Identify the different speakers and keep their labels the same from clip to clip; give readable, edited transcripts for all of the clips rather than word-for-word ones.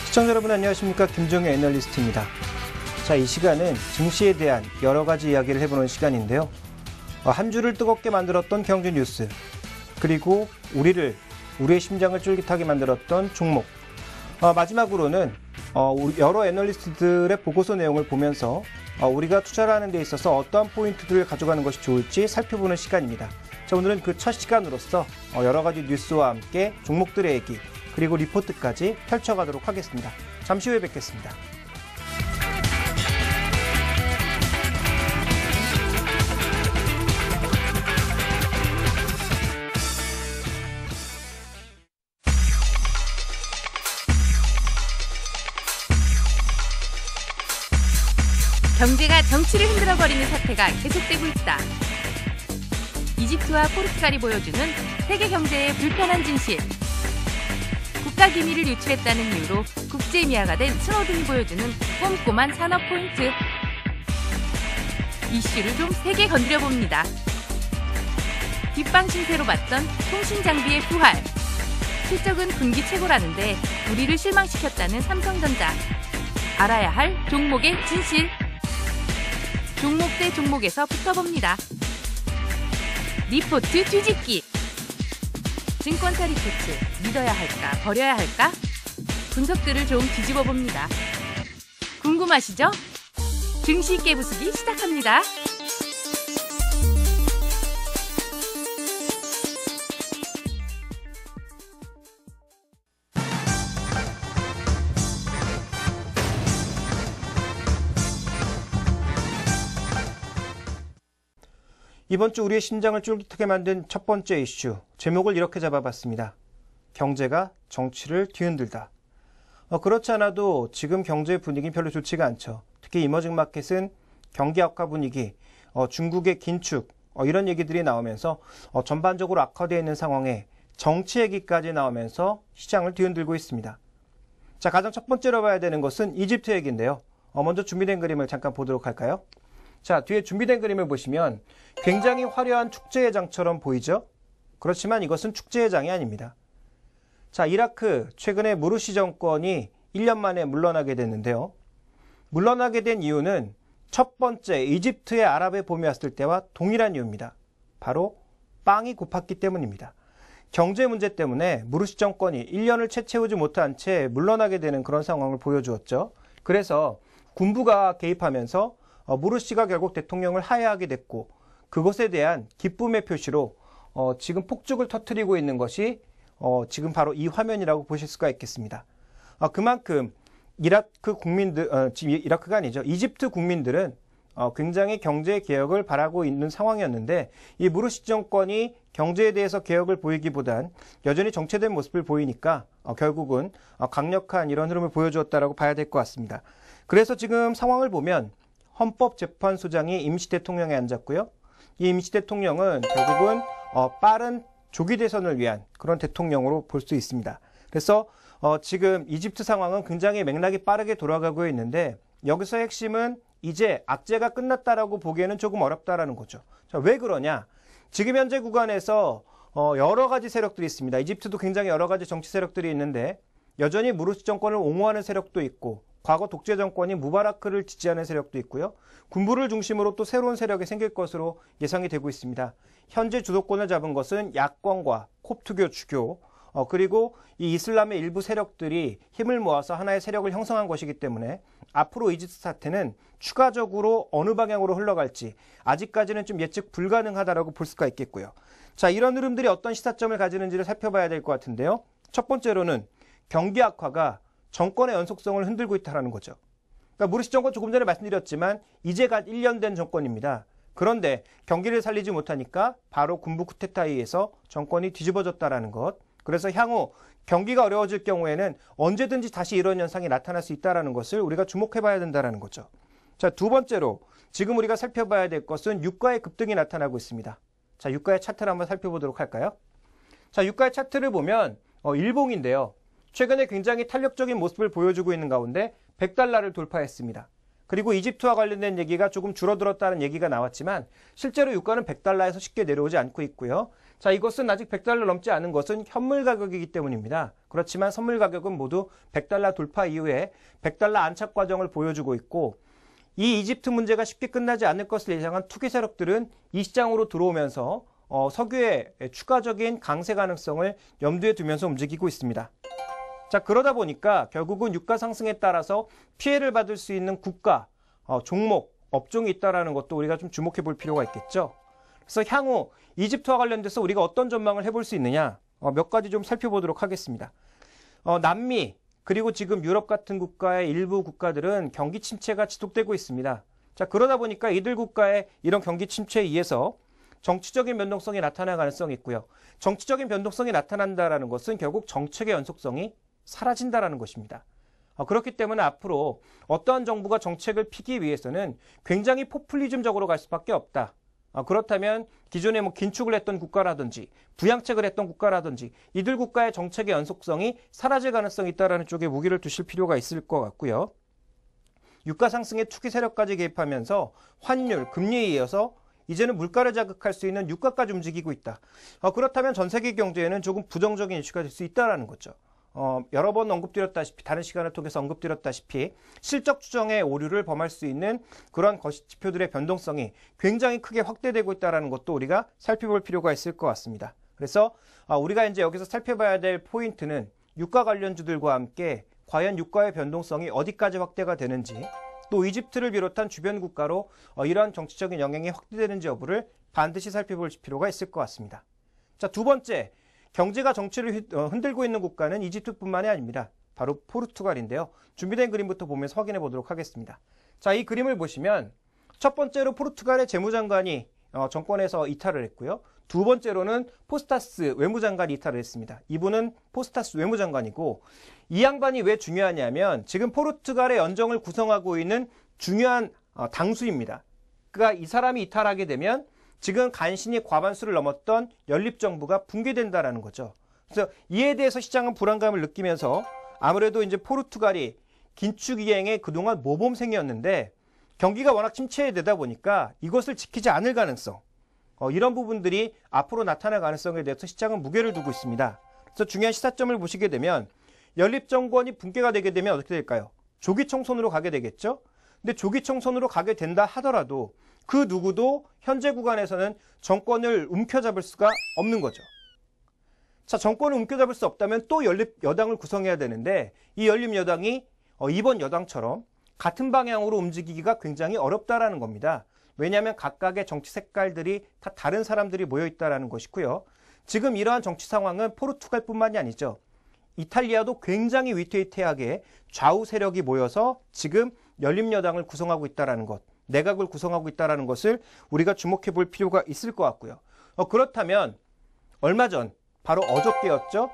Speaker 1: 시청자 여러분 안녕하십니까? 김종현 애널리스트입니다. 자, 이 시간은 증시에 대한 여러 가지 이야기를 해보는 시간인데요. 한 주를 뜨겁게 만들었던 경제 뉴스, 그리고 우리의 심장을 쫄깃하게 만들었던 종목, 마지막으로는 여러 애널리스트들의 보고서 내용을 보면서 우리가 투자를 하는 데 있어서 어떠한 포인트들을 가져가는 것이 좋을지 살펴보는 시간입니다. 자, 오늘은 그 첫 시간으로서 여러 가지 뉴스와 함께 종목들의 얘기, 그리고 리포트까지 펼쳐가도록 하겠습니다. 잠시 후에 뵙겠습니다.
Speaker 2: 경제가 정치를 흔들어버리는 사태가 계속되고 있다. 이집트와 포르투갈이 보여주는 세계 경제의 불편한 진실. 국가 기밀을 유출했다는 이유로 국제 미아가 된 스노든이 보여주는 꼼꼼한 산업 포인트. 이슈를 좀 세게 건드려봅니다. 뒷방 신세로 봤던 통신 장비의 부활. 실적은 분기 최고라는데 우리를 실망시켰다는 삼성전자. 알아야 할 종목의 진실. 종목 대 종목에서 붙어봅니다. 리포트 뒤집기. 증권사 리포트, 믿어야 할까, 버려야 할까? 분석들을 좀 뒤집어 봅니다. 궁금하시죠? 증시 깨부수기 시작합니다.
Speaker 1: 이번 주 우리의 심장을 쫄깃하게 만든 첫 번째 이슈, 제목을 이렇게 잡아봤습니다. 경제가 정치를 뒤흔들다. 그렇지 않아도 지금 경제 분위기 별로 좋지가 않죠. 특히 이머징 마켓은 경기 악화 분위기, 중국의 긴축, 이런 얘기들이 나오면서 전반적으로 악화되어 있는 상황에 정치 얘기까지 나오면서 시장을 뒤흔들고 있습니다. 자, 가장 첫 번째로 봐야 되는 것은 이집트 얘기인데요. 먼저 준비된 그림을 잠깐 보도록 할까요? 자, 뒤에 준비된 그림을 보시면 굉장히 화려한 축제회장처럼 보이죠? 그렇지만 이것은 축제회장이 아닙니다. 자, 이라크 최근에 무르시 정권이 1년 만에 물러나게 됐는데요. 물러나게 된 이유는 첫 번째 이집트의 아랍의 봄이 왔을 때와 동일한 이유입니다. 바로 빵이 고팠기 때문입니다. 경제 문제 때문에 무르시 정권이 1년을 채 채우지 못한 채 물러나게 되는 그런 상황을 보여주었죠. 그래서 군부가 개입하면서 무르시가 결국 대통령을 하야하게 됐고, 그것에 대한 기쁨의 표시로 지금 폭죽을 터뜨리고 있는 것이 지금 바로 이 화면이라고 보실 수가 있겠습니다. 그만큼 이라크 국민들, 지금 이라크가 아니죠. 이집트 국민들은 굉장히 경제 개혁을 바라고 있는 상황이었는데, 이 무르시 정권이 경제에 대해서 개혁을 보이기보단 여전히 정체된 모습을 보이니까 결국은 강력한 이런 흐름을 보여주었다라고 봐야 될 것 같습니다. 그래서 지금 상황을 보면 헌법재판소장이 임시 대통령에 앉았고요. 이 임시 대통령은 결국은 빠른 조기 대선을 위한 그런 대통령으로 볼 수 있습니다. 그래서 지금 이집트 상황은 굉장히 맥락이 빠르게 돌아가고 있는데, 여기서 핵심은 이제 악재가 끝났다라고 보기에는 조금 어렵다라는 거죠. 자, 왜 그러냐? 지금 현재 구간에서 여러 가지 세력들이 있습니다. 이집트도 굉장히 여러 가지 정치 세력들이 있는데, 여전히 무르시 정권을 옹호하는 세력도 있고, 과거 독재 정권인 무바라크를 지지하는 세력도 있고요. 군부를 중심으로 또 새로운 세력이 생길 것으로 예상이 되고 있습니다. 현재 주도권을 잡은 것은 야권과 콥트교 주교, 그리고 이 이슬람의 일부 세력들이 힘을 모아서 하나의 세력을 형성한 것이기 때문에 앞으로 이집트 사태는 추가적으로 어느 방향으로 흘러갈지 아직까지는 좀 예측 불가능하다라고 볼 수가 있겠고요. 자, 이런 흐름들이 어떤 시사점을 가지는지를 살펴봐야 될 것 같은데요. 첫 번째로는 경기 악화가 정권의 연속성을 흔들고 있다는 거죠. 그러니까 무르시 정권 조금 전에 말씀드렸지만 이제 갓 1년 된 정권입니다. 그런데 경기를 살리지 못하니까 바로 군부 쿠데타에 의해서 정권이 뒤집어졌다는 것. 그래서 향후 경기가 어려워질 경우에는 언제든지 다시 이런 현상이 나타날 수 있다는 것을 우리가 주목해봐야 된다는 거죠. 자, 두 번째로 지금 우리가 살펴봐야 될 것은 유가의 급등이 나타나고 있습니다. 자, 유가의 차트를 한번 살펴보도록 할까요? 자, 유가의 차트를 보면 일봉인데요. 최근에 굉장히 탄력적인 모습을 보여주고 있는 가운데 100달러를 돌파했습니다. 그리고 이집트와 관련된 얘기가 조금 줄어들었다는 얘기가 나왔지만 실제로 유가는 100달러에서 쉽게 내려오지 않고 있고요. 자, 이것은 아직 100달러 넘지 않은 것은 현물 가격이기 때문입니다. 그렇지만 선물 가격은 모두 100달러 돌파 이후에 100달러 안착 과정을 보여주고 있고, 이 이집트 문제가 쉽게 끝나지 않을 것을 예상한 투기 세력들은 이 시장으로 들어오면서 석유의 추가적인 강세 가능성을 염두에 두면서 움직이고 있습니다. 자, 그러다 보니까 결국은 유가 상승에 따라서 피해를 받을 수 있는 국가, 종목, 업종이 있다는 것도 우리가 좀 주목해 볼 필요가 있겠죠. 그래서 향후 이집트와 관련돼서 우리가 어떤 전망을 해볼 수 있느냐, 몇 가지 좀 살펴보도록 하겠습니다. 남미, 그리고 지금 유럽 같은 국가의 일부 국가들은 경기 침체가 지속되고 있습니다. 자, 그러다 보니까 이들 국가의 이런 경기 침체에 의해서 정치적인 변동성이 나타날 가능성이 있고요. 정치적인 변동성이 나타난다는 것은 결국 정책의 연속성이 사라진다는 것입니다. 그렇기 때문에 앞으로 어떠한 정부가 정책을 피기 위해서는 굉장히 포퓰리즘적으로 갈 수밖에 없다. 그렇다면 기존에 긴축을 했던 국가라든지 부양책을 했던 국가라든지 이들 국가의 정책의 연속성이 사라질 가능성이 있다는 쪽에 무기를 두실 필요가 있을 것 같고요. 유가 상승에 투기 세력까지 개입하면서 환율, 금리에 이어서 이제는 물가를 자극할 수 있는 유가까지 움직이고 있다. 그렇다면 전 세계 경제에는 조금 부정적인 이슈가 될 수 있다는 거죠. 여러 번 언급드렸다시피, 다른 시간을 통해서 언급드렸다시피 실적 추정의 오류를 범할 수 있는 그런 거시 지표들의 변동성이 굉장히 크게 확대되고 있다는 것도 우리가 살펴볼 필요가 있을 것 같습니다. 그래서 우리가 이제 여기서 살펴봐야 될 포인트는 유가 관련주들과 함께 과연 유가의 변동성이 어디까지 확대가 되는지, 또 이집트를 비롯한 주변 국가로 이러한 정치적인 영향이 확대되는지 여부를 반드시 살펴볼 필요가 있을 것 같습니다. 자, 두 번째, 경제가 정치를 흔들고 있는 국가는 이집트뿐만이 아닙니다. 바로 포르투갈인데요. 준비된 그림부터 보면서 확인해 보도록 하겠습니다. 자, 이 그림을 보시면 첫 번째로 포르투갈의 재무장관이 정권에서 이탈을 했고요. 두 번째로는 포스타스 외무장관이 이탈을 했습니다. 이분은 포스타스 외무장관이고, 이 양반이 왜 중요하냐면 지금 포르투갈의 연정을 구성하고 있는 중요한 당수입니다. 그러니까 이 사람이 이탈하게 되면 지금 간신히 과반수를 넘었던 연립정부가 붕괴된다는 거죠. 그래서 이에 대해서 시장은 불안감을 느끼면서 아무래도 이제 포르투갈이 긴축 이행에 그동안 모범생이었는데 경기가 워낙 침체되다 보니까 이것을 지키지 않을 가능성, 이런 부분들이 앞으로 나타날 가능성에 대해서 시장은 무게를 두고 있습니다. 그래서 중요한 시사점을 보시게 되면 연립정권이 붕괴가 되게 되면 어떻게 될까요? 조기 총선으로 가게 되겠죠? 근데 조기 총선으로 가게 된다 하더라도 그 누구도 현재 구간에서는 정권을 움켜잡을 수가 없는 거죠. 자, 정권을 움켜잡을 수 없다면 또 연립 여당을 구성해야 되는데 이 연립 여당이 이번 여당처럼 같은 방향으로 움직이기가 굉장히 어렵다라는 겁니다. 왜냐하면 각각의 정치 색깔들이 다 다른 사람들이 모여 있다라는 것이고요. 지금 이러한 정치 상황은 포르투갈뿐만이 아니죠. 이탈리아도 굉장히 위태위태하게 좌우 세력이 모여서 지금 연립여당을 구성하고 있다는 것, 내각을 구성하고 있다는 것을 우리가 주목해 볼 필요가 있을 것 같고요. 그렇다면 얼마 전, 바로 어저께였죠.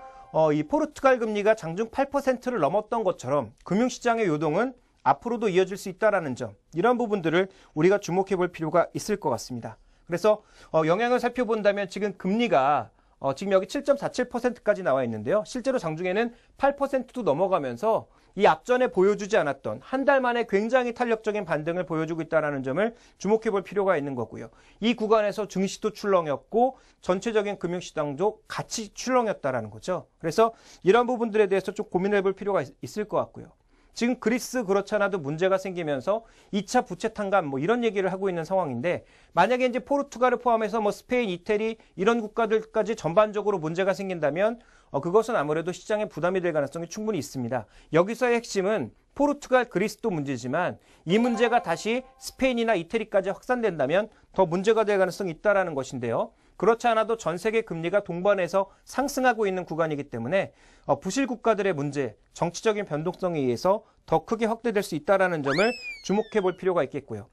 Speaker 1: 이 포르투갈 금리가 장중 8%를 넘었던 것처럼 금융시장의 요동은 앞으로도 이어질 수 있다는 점, 이런 부분들을 우리가 주목해 볼 필요가 있을 것 같습니다. 그래서 영향을 살펴본다면 지금 금리가 지금 여기 7.47%까지 나와 있는데요. 실제로 장중에는 8%도 넘어가면서 이 앞전에 보여주지 않았던 한 달 만에 굉장히 탄력적인 반등을 보여주고 있다는 점을 주목해 볼 필요가 있는 거고요. 이 구간에서 증시도 출렁였고 전체적인 금융시장도 같이 출렁였다는 거죠. 그래서 이런 부분들에 대해서 좀 고민해 볼 필요가 있을 것 같고요. 지금 그리스 그렇지 않아도 문제가 생기면서 2차 부채 탕감 이런 얘기를 하고 있는 상황인데, 만약에 이제 포르투갈을 포함해서 스페인, 이태리 이런 국가들까지 전반적으로 문제가 생긴다면 그것은 아무래도 시장에 부담이 될 가능성이 충분히 있습니다. 여기서의 핵심은 포르투갈, 그리스도 문제지만 이 문제가 다시 스페인이나 이태리까지 확산된다면 더 문제가 될 가능성이 있다는 것인데요. 그렇지 않아도 전 세계 금리가 동반해서 상승하고 있는 구간이기 때문에 부실 국가들의 문제, 정치적인 변동성에 의해서 더 크게 확대될 수 있다는 점을 주목해 볼 필요가 있겠고요.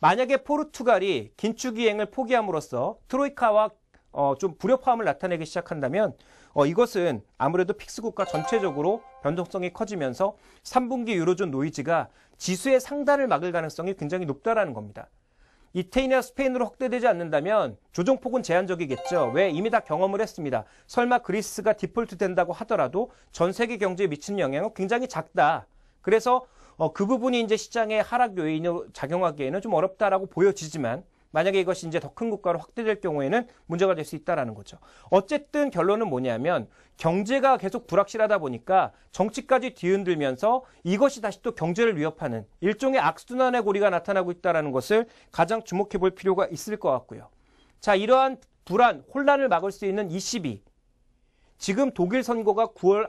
Speaker 1: 만약에 포르투갈이 긴축 이행을 포기함으로써 트로이카와 좀 불협화음을 나타내기 시작한다면 이것은 아무래도 픽스 국가 전체적으로 변동성이 커지면서 3분기 유로존 노이즈가 지수의 상단을 막을 가능성이 굉장히 높다라는 겁니다. 이태리나 스페인으로 확대되지 않는다면 조정폭은 제한적이겠죠. 왜? 이미 다 경험을 했습니다. 설마 그리스가 디폴트 된다고 하더라도 전 세계 경제에 미치는 영향은 굉장히 작다. 그래서 그 부분이 이제 시장의 하락 요인으로 작용하기에는 좀 어렵다라고 보여지지만 만약에 이것이 이제 더 큰 국가로 확대될 경우에는 문제가 될 수 있다라는 거죠. 어쨌든 결론은 뭐냐면 경제가 계속 불확실하다 보니까 정치까지 뒤흔들면서 이것이 다시 또 경제를 위협하는 일종의 악순환의 고리가 나타나고 있다는 것을 가장 주목해 볼 필요가 있을 것 같고요. 자, 이러한 불안, 혼란을 막을 수 있는 ECB. 지금 독일 선거가 9월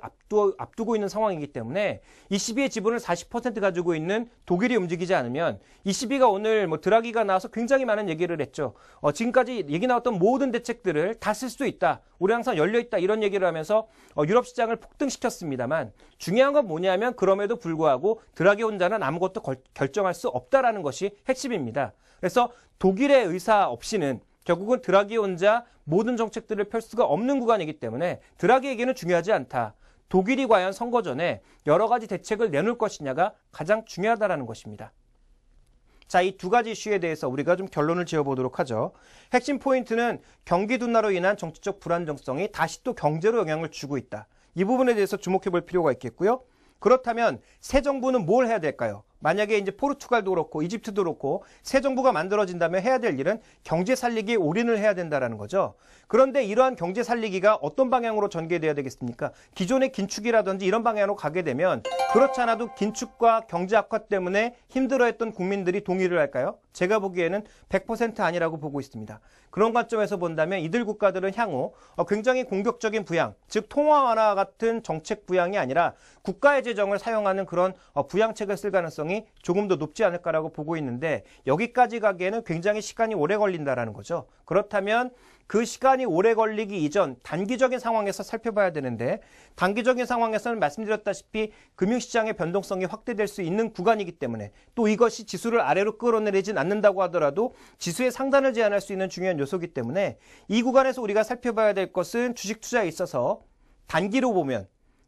Speaker 1: 앞두고 있는 상황이기 때문에 ECB의 지분을 40% 가지고 있는 독일이 움직이지 않으면 ECB가 오늘 드라기가 나와서 굉장히 많은 얘기를 했죠. 지금까지 얘기 나왔던 모든 대책들을 다 쓸 수도 있다. 우리 항상 열려있다. 이런 얘기를 하면서 유럽 시장을 폭등시켰습니다만 중요한 건 뭐냐면 그럼에도 불구하고 드라기 혼자는 아무것도 결정할 수 없다라는 것이 핵심입니다. 그래서 독일의 의사 없이는 결국은 드라기 혼자 모든 정책들을 펼 수가 없는 구간이기 때문에 드라기에게는 중요하지 않다. 독일이 과연 선거 전에 여러 가지 대책을 내놓을 것이냐가 가장 중요하다는 것입니다. 자, 이 두 가지 이슈에 대해서 우리가 좀 결론을 지어보도록 하죠. 핵심 포인트는 경기 둔화로 인한 정치적 불안정성이 다시 또 경제로 영향을 주고 있다. 이 부분에 대해서 주목해 볼 필요가 있겠고요. 그렇다면 새 정부는 뭘 해야 될까요? 만약에 이제 포르투갈도 그렇고 이집트도 그렇고 새 정부가 만들어진다면 해야 될 일은 경제 살리기에 올인을 해야 된다는 거죠. 그런데 이러한 경제 살리기가 어떤 방향으로 전개돼야 되겠습니까? 기존의 긴축이라든지 이런 방향으로 가게 되면 그렇지 않아도 긴축과 경제 악화 때문에 힘들어했던 국민들이 동의를 할까요? 제가 보기에는 100% 아니라고 보고 있습니다. 그런 관점에서 본다면 이들 국가들은 향후 굉장히 공격적인 부양, 즉 통화 완화 같은 정책 부양이 아니라 국가의 재정을 사용하는 그런 부양책을 쓸 가능성이 조금 더 높지 않을까라고 보고 있는데 여기까지 가기에는 굉장히 시간이 오래 걸린다라는 거죠. 그렇다면 그 시간이 오래 걸리기 이전 단기적인 상황에서 살펴봐야 되는데 단기적인 상황에서는 말씀드렸다시피 금융시장의 변동성이 확대될 수 있는 구간이기 때문에 또 이것이 지수를 아래로 끌어내리진 않는다고 하더라도 지수의 상단을 제한할 수 있는 중요한 요소이기 때문에 이 구간에서 우리가 살펴봐야 될 것은 주식 투자에 있어서 단기로 보면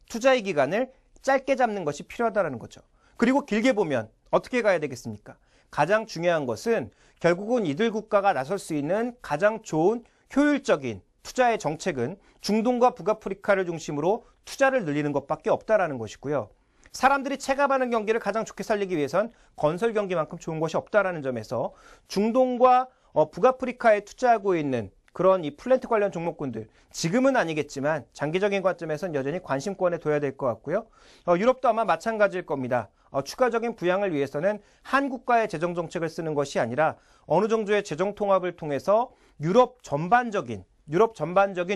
Speaker 1: 투자의 기간을 짧게 잡는 것이 필요하다는 거죠. 그리고 길게 보면 어떻게 가야 되겠습니까? 가장 중요한 것은 결국은 이들 국가가 나설 수 있는 가장 좋은 효율적인 투자의 정책은 중동과 북아프리카를 중심으로 투자를 늘리는 것밖에 없다라는 것이고요. 사람들이 체감하는 경기를 가장 좋게 살리기 위해선 건설 경기만큼 좋은 것이 없다라는 점에서 중동과 북아프리카에 투자하고 있는 그런 이 플랜트 관련 종목군들 지금은 아니겠지만 장기적인 관점에서는 여전히 관심권에 둬야 될 것 같고요. 유럽도 아마 마찬가지일 겁니다. 추가적인 부양을 위해서는 한 국가의 재정 정책을 쓰는 것이 아니라 어느 정도의 재정 통합을 통해서 유럽 전반적인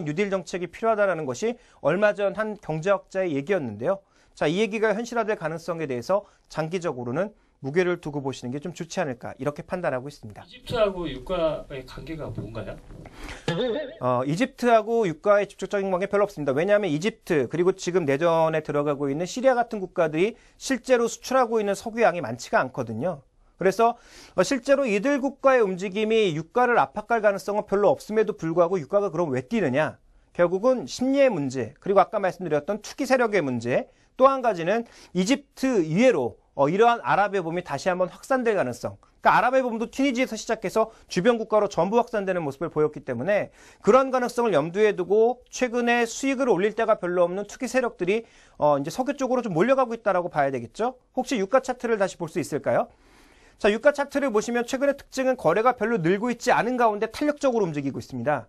Speaker 1: 뉴딜 정책이 필요하다는 것이 얼마 전 한 경제학자의 얘기였는데요. 자, 이 얘기가 현실화될 가능성에 대해서 장기적으로는 무게를 두고 보시는 게 좀 좋지 않을까 이렇게 판단하고 있습니다.
Speaker 3: 이집트하고 유가의 관계가 뭔가요?
Speaker 1: 이집트하고 유가의 직접적인 관계 별로 없습니다. 왜냐하면 이집트 그리고 지금 내전에 들어가고 있는 시리아 같은 국가들이 실제로 수출하고 있는 석유 양이 많지가 않거든요. 그래서 실제로 이들 국가의 움직임이 유가를 압박할 가능성은 별로 없음에도 불구하고 유가가 그럼 왜 뛰느냐? 결국은 심리의 문제, 그리고 아까 말씀드렸던 투기 세력의 문제, 또 한 가지는 이집트 이외로 이러한 아랍의 봄이 다시 한번 확산될 가능성. 그러니까 아랍의 봄도 튀니지에서 시작해서 주변 국가로 전부 확산되는 모습을 보였기 때문에 그런 가능성을 염두에 두고 최근에 수익을 올릴 데가 별로 없는 투기 세력들이 이제 석유 쪽으로 좀 몰려가고 있다라고 봐야 되겠죠. 혹시 유가 차트를 다시 볼 수 있을까요? 자, 유가 차트를 보시면 최근의 특징은 거래가 별로 늘고 있지 않은 가운데 탄력적으로 움직이고 있습니다.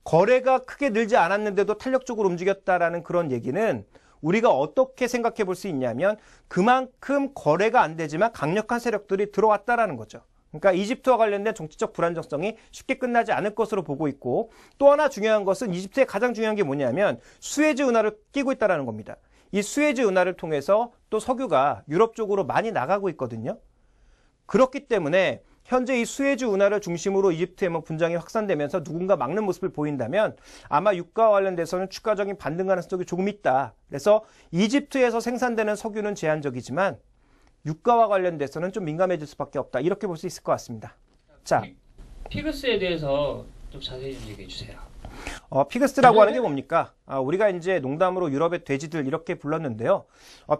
Speaker 1: 거래가 크게 늘지 않았는데도 탄력적으로 움직였다라는 그런 얘기는 우리가 어떻게 생각해 볼 수 있냐면 그만큼 거래가 안 되지만 강력한 세력들이 들어왔다라는 거죠. 그러니까 이집트와 관련된 정치적 불안정성이 쉽게 끝나지 않을 것으로 보고 있고 또 하나 중요한 것은 이집트의 가장 중요한 게 뭐냐면 수에즈 운하를 끼고 있다는 겁니다. 이 수에즈 운하를 통해서 또 석유가 유럽 쪽으로 많이 나가고 있거든요. 그렇기 때문에 현재 이 수에즈 운하를 중심으로 이집트의 분장이 확산되면서 누군가 막는 모습을 보인다면 아마 유가와 관련돼서는 추가적인 반등 가능성이 조금 있다. 그래서 이집트에서 생산되는 석유는 제한적이지만 유가와 관련돼서는 좀 민감해질 수밖에 없다. 이렇게 볼 수 있을 것 같습니다. 자,
Speaker 3: 피그스에 대해서 좀 자세히 좀 얘기해 주세요.
Speaker 1: 피그스라고 하는 게 뭡니까? 우리가 이제 농담으로 유럽의 돼지들 이렇게 불렀는데요.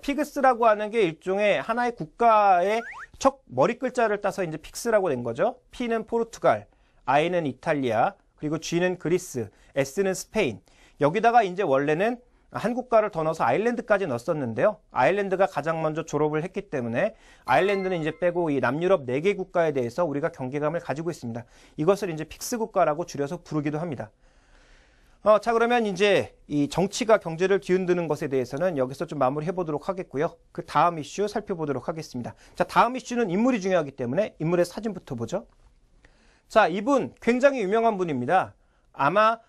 Speaker 1: 피그스라고 하는 게 일종의 하나의 국가의 첫 머리 글자를 따서 이제 픽스라고 된 거죠. P는 포르투갈, I는 이탈리아, 그리고 G는 그리스, S는 스페인. 여기다가 이제 원래는 한 국가를 더 넣어서 아일랜드까지 넣었었는데요. 아일랜드가 가장 먼저 졸업을 했기 때문에 아일랜드는 이제 빼고 이 남유럽 4개 국가에 대해서 우리가 경계감을 가지고 있습니다. 이것을 이제 픽스 국가라고 줄여서 부르기도 합니다. 자, 그러면 이제 이 정치가 경제를 뒤흔드는 것에 대해서는 여기서 좀 마무리해 보도록 하겠고요. 그 다음 이슈 살펴보도록 하겠습니다. 자, 다음 이슈는 인물이 중요하기 때문에 인물의 사진부터 보죠. 자, 이분 굉장히 유명한 분입니다. 아마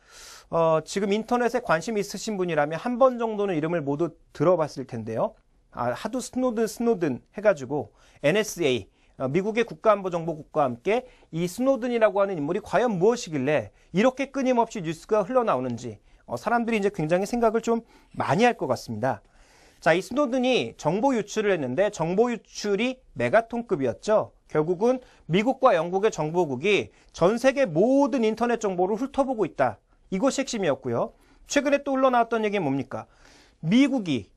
Speaker 1: 지금 인터넷에 관심 있으신 분이라면 한 번 정도는 이름을 모두 들어봤을 텐데요. 하도 스노든 해가지고 NSA, 미국의 국가안보정보국과 함께 이 스노든이라고 하는 인물이 과연 무엇이길래 이렇게 끊임없이 뉴스가 흘러나오는지 사람들이 이제 굉장히 생각을 좀 많이 할 것 같습니다. 자, 이 스노든이 정보 유출을 했는데 정보 유출이 메가톤급이었죠. 결국은 미국과 영국의 정보국이 전 세계 모든 인터넷 정보를 훑어보고 있다. 이것이 핵심이었고요. 최근에 또 흘러나왔던 얘기는 뭡니까? 미국이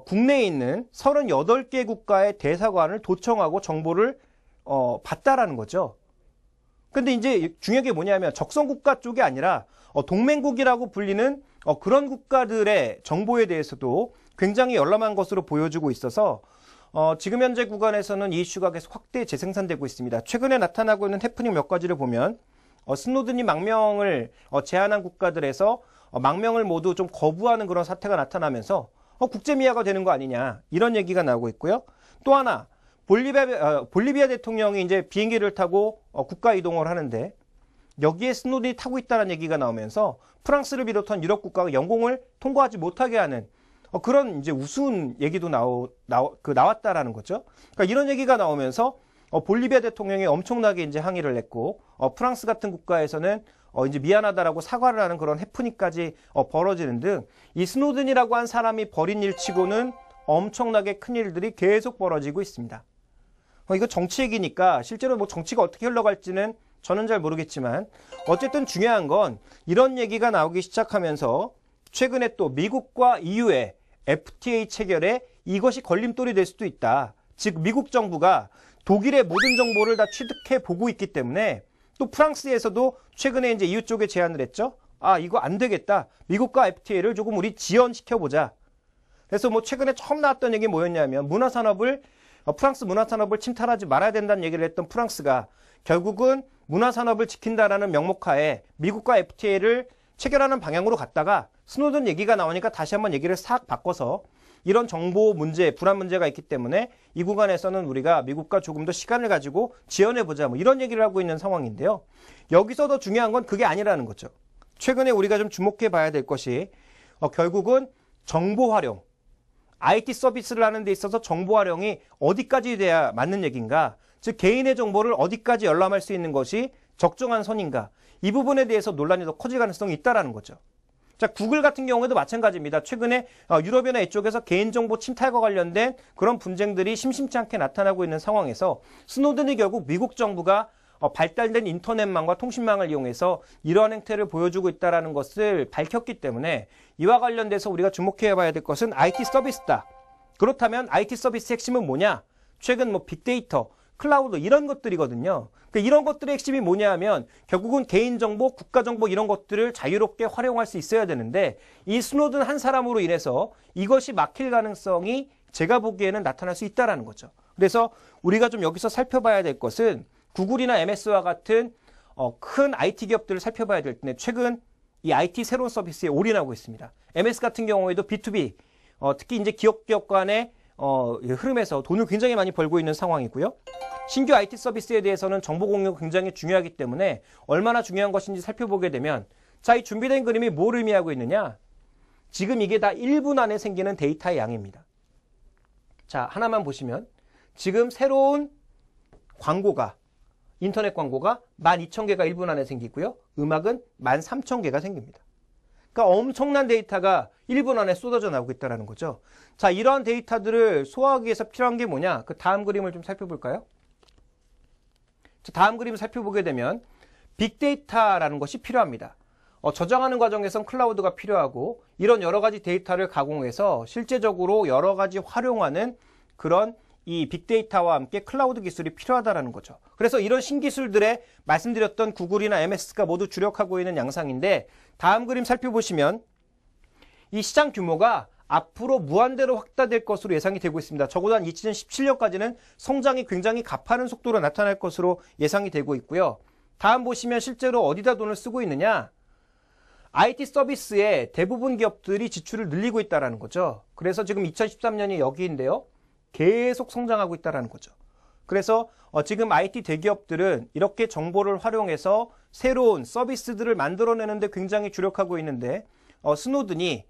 Speaker 1: 국내에 있는 38개 국가의 대사관을 도청하고 정보를 받다라는 거죠. 근데 이제 중요한 게 뭐냐면 적성국가 쪽이 아니라 동맹국이라고 불리는 그런 국가들의 정보에 대해서도 굉장히 열람한 것으로 보여주고 있어서 지금 현재 구간에서는 이 이슈가 계속 확대 재생산되고 있습니다. 최근에 나타나고 있는 해프닝 몇 가지를 보면 스노든이 망명을 제한한 국가들에서 망명을 모두 좀 거부하는 그런 사태가 나타나면서 국제미아가 되는 거 아니냐 이런 얘기가 나오고 있고요. 또 하나 볼리비아 대통령이 이제 비행기를 타고 국가 이동을 하는데 여기에 스노든이 타고 있다는 얘기가 나오면서 프랑스를 비롯한 유럽 국가가 영공을 통과하지 못하게 하는 그런 이제 우스운 얘기도 나왔다라는 거죠. 그러니까 이런 얘기가 나오면서 볼리비아 대통령이 엄청나게 이제 항의를 했고 프랑스 같은 국가에서는 이제 미안하다라고 사과를 하는 그런 해프닝까지 벌어지는 등 이 스노든이라고 한 사람이 벌인 일치고는 엄청나게 큰 일들이 계속 벌어지고 있습니다. 이거 정치 얘기니까 실제로 뭐 정치가 어떻게 흘러갈지는 저는 잘 모르겠지만 어쨌든 중요한 건 이런 얘기가 나오기 시작하면서 최근에 또 미국과 EU의 FTA 체결에 이것이 걸림돌이 될 수도 있다. 즉 미국 정부가 독일의 모든 정보를 다 취득해 보고 있기 때문에 또 프랑스에서도 최근에 이제 EU 쪽에 제안을 했죠. 이거 안 되겠다. 미국과 FTA를 조금 우리 지연시켜보자. 그래서 뭐 최근에 처음 나왔던 얘기 뭐였냐면 프랑스 문화산업을 침탈하지 말아야 된다는 얘기를 했던 프랑스가 결국은 문화산업을 지킨다라는 명목하에 미국과 FTA를 체결하는 방향으로 갔다가 스노든 얘기가 나오니까 다시 한번 얘기를 싹 바꿔서 이런 정보 문제, 불안 문제가 있기 때문에 이 구간에서는 우리가 미국과 조금 더 시간을 가지고 지연해보자 뭐 이런 얘기를 하고 있는 상황인데요. 여기서 더 중요한 건 그게 아니라는 거죠. 최근에 우리가 좀 주목해 봐야 될 것이 결국은 정보 활용, IT 서비스를 하는 데 있어서 정보 활용이 어디까지 돼야 맞는 얘기인가, 즉 개인의 정보를 어디까지 열람할 수 있는 것이 적정한 선인가, 이 부분에 대해서 논란이 더 커질 가능성이 있다는 거죠. 자, 구글 같은 경우에도 마찬가지입니다. 최근에 유럽이나 이쪽에서 개인정보 침탈과 관련된 그런 분쟁들이 심심치 않게 나타나고 있는 상황에서 스노든이 결국 미국 정부가 발달된 인터넷망과 통신망을 이용해서 이러한 행태를 보여주고 있다는 것을 밝혔기 때문에 이와 관련돼서 우리가 주목해 봐야 될 것은 IT 서비스다. 그렇다면 IT 서비스 핵심은 뭐냐? 최근 뭐 빅데이터, 클라우드 이런 것들이거든요. 그러니까 이런 것들의 핵심이 뭐냐 하면 결국은 개인정보, 국가정보 이런 것들을 자유롭게 활용할 수 있어야 되는데 이 스노든 한 사람으로 인해서 이것이 막힐 가능성이 제가 보기에는 나타날 수 있다는 거죠. 그래서 우리가 좀 여기서 살펴봐야 될 것은 구글이나 MS와 같은 큰 IT 기업들을 살펴봐야 될 텐데 최근 이 IT 새로운 서비스에 올인하고 있습니다. MS 같은 경우에도 B2B, 특히 이제 기업 간의 흐름에서 돈을 굉장히 많이 벌고 있는 상황이고요. 신규 IT 서비스에 대해서는 정보 공유가 굉장히 중요하기 때문에 얼마나 중요한 것인지 살펴보게 되면 자, 이 준비된 그림이 뭘 의미하고 있느냐? 지금 이게 다 1분 안에 생기는 데이터의 양입니다. 자, 하나만 보시면 지금 새로운 광고가 인터넷 광고가 12,000개가 1분 안에 생기고요. 음악은 13,000개가 생깁니다. 그러니까 엄청난 데이터가 1분 안에 쏟아져 나오고 있다는 거죠. 자, 이러한 데이터들을 소화하기 위해서 필요한 게 뭐냐? 그 다음 그림을 좀 살펴볼까요? 자, 다음 그림을 살펴보게 되면 빅데이터라는 것이 필요합니다. 저장하는 과정에선 클라우드가 필요하고 이런 여러 가지 데이터를 가공해서 실제적으로 여러 가지 활용하는 그런 이 빅데이터와 함께 클라우드 기술이 필요하다라는 거죠. 그래서 이런 신기술들에 말씀드렸던 구글이나 MS가 모두 주력하고 있는 양상인데 다음 그림 살펴보시면 이 시장 규모가 앞으로 무한대로 확대될 것으로 예상이 되고 있습니다. 적어도 한 2017년까지는 성장이 굉장히 가파른 속도로 나타날 것으로 예상이 되고 있고요. 다음 보시면 실제로 어디다 돈을 쓰고 있느냐? IT 서비스에 대부분 기업들이 지출을 늘리고 있다는 거죠. 그래서 지금 2013년이 여기인데요. 계속 성장하고 있다는 거죠. 그래서 지금 IT 대기업들은 이렇게 정보를 활용해서 새로운 서비스들을 만들어내는데 굉장히 주력하고 있는데 스노든이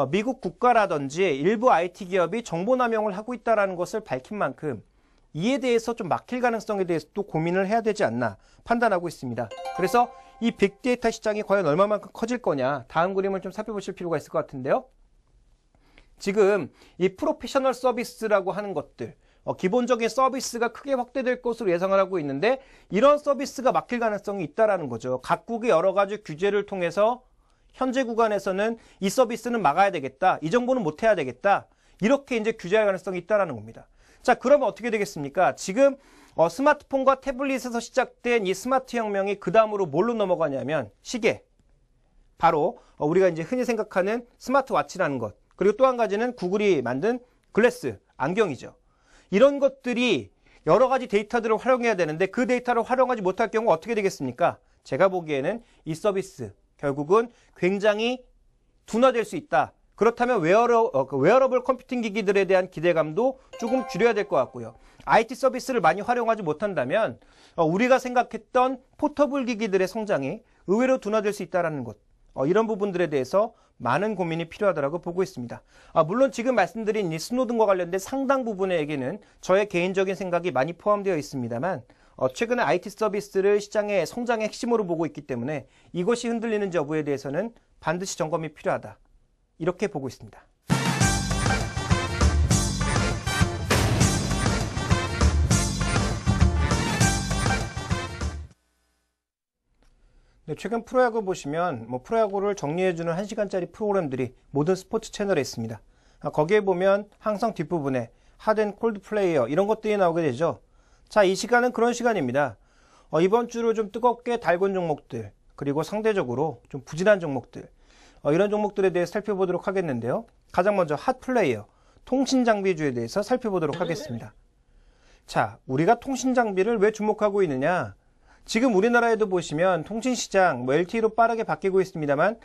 Speaker 1: 미국 국가라든지 일부 IT 기업이 정보 남용을 하고 있다는 것을 밝힌 만큼 이에 대해서 좀 막힐 가능성에 대해서 또 고민을 해야 되지 않나 판단하고 있습니다. 그래서 이 빅데이터 시장이 과연 얼마만큼 커질 거냐 다음 그림을 좀 살펴보실 필요가 있을 것 같은데요. 지금 이 프로페셔널 서비스라고 하는 것들 기본적인 서비스가 크게 확대될 것으로 예상을 하고 있는데 이런 서비스가 막힐 가능성이 있다는 거죠. 각국의 여러 가지 규제를 통해서 현재 구간에서는 이 서비스는 막아야 되겠다. 이 정보는 못해야 되겠다. 이렇게 이제 규제할 가능성이 있다는 겁니다. 자, 그러면 어떻게 되겠습니까? 지금 스마트폰과 태블릿에서 시작된 이 스마트 혁명이 그 다음으로 뭘로 넘어가냐면 시계. 바로 우리가 이제 흔히 생각하는 스마트워치라는 것. 그리고 또 한 가지는 구글이 만든 글래스, 안경이죠. 이런 것들이 여러 가지 데이터들을 활용해야 되는데 그 데이터를 활용하지 못할 경우 어떻게 되겠습니까? 제가 보기에는 이 서비스 결국은 굉장히 둔화될 수 있다. 그렇다면 웨어러블 컴퓨팅 기기들에 대한 기대감도 조금 줄여야 될 것 같고요. IT 서비스를 많이 활용하지 못한다면 우리가 생각했던 포터블 기기들의 성장이 의외로 둔화될 수 있다는 것. 이런 부분들에 대해서 많은 고민이 필요하다고 보고 있습니다. 물론 지금 말씀드린 이 스노든과 관련된 상당 부분의 얘기는 저의 개인적인 생각이 많이 포함되어 있습니다만 최근에 IT 서비스를 시장의 성장의 핵심으로 보고 있기 때문에 이것이 흔들리는 여부에 대해서는 반드시 점검이 필요하다. 이렇게 보고 있습니다. 네, 최근 프로야구 보시면 프로야구를 정리해주는 1시간짜리 프로그램들이 모든 스포츠 채널에 있습니다. 거기에 보면 항상 뒷부분에 핫앤 콜드 플레이어 이런 것들이 나오게 되죠. 자, 이 시간은 그런 시간입니다. 이번 주로 좀 뜨겁게 달군 종목들 그리고 상대적으로 좀 부진한 종목들 이런 종목들에 대해 살펴보도록 하겠는데요. 가장 먼저 핫 플레이어 통신 장비주에 대해서 살펴보도록 하겠습니다. 자, 우리가 통신 장비를 왜 주목하고 있느냐? 지금 우리나라에도 보시면 통신시장 LTE로 빠르게 바뀌고 있습니다만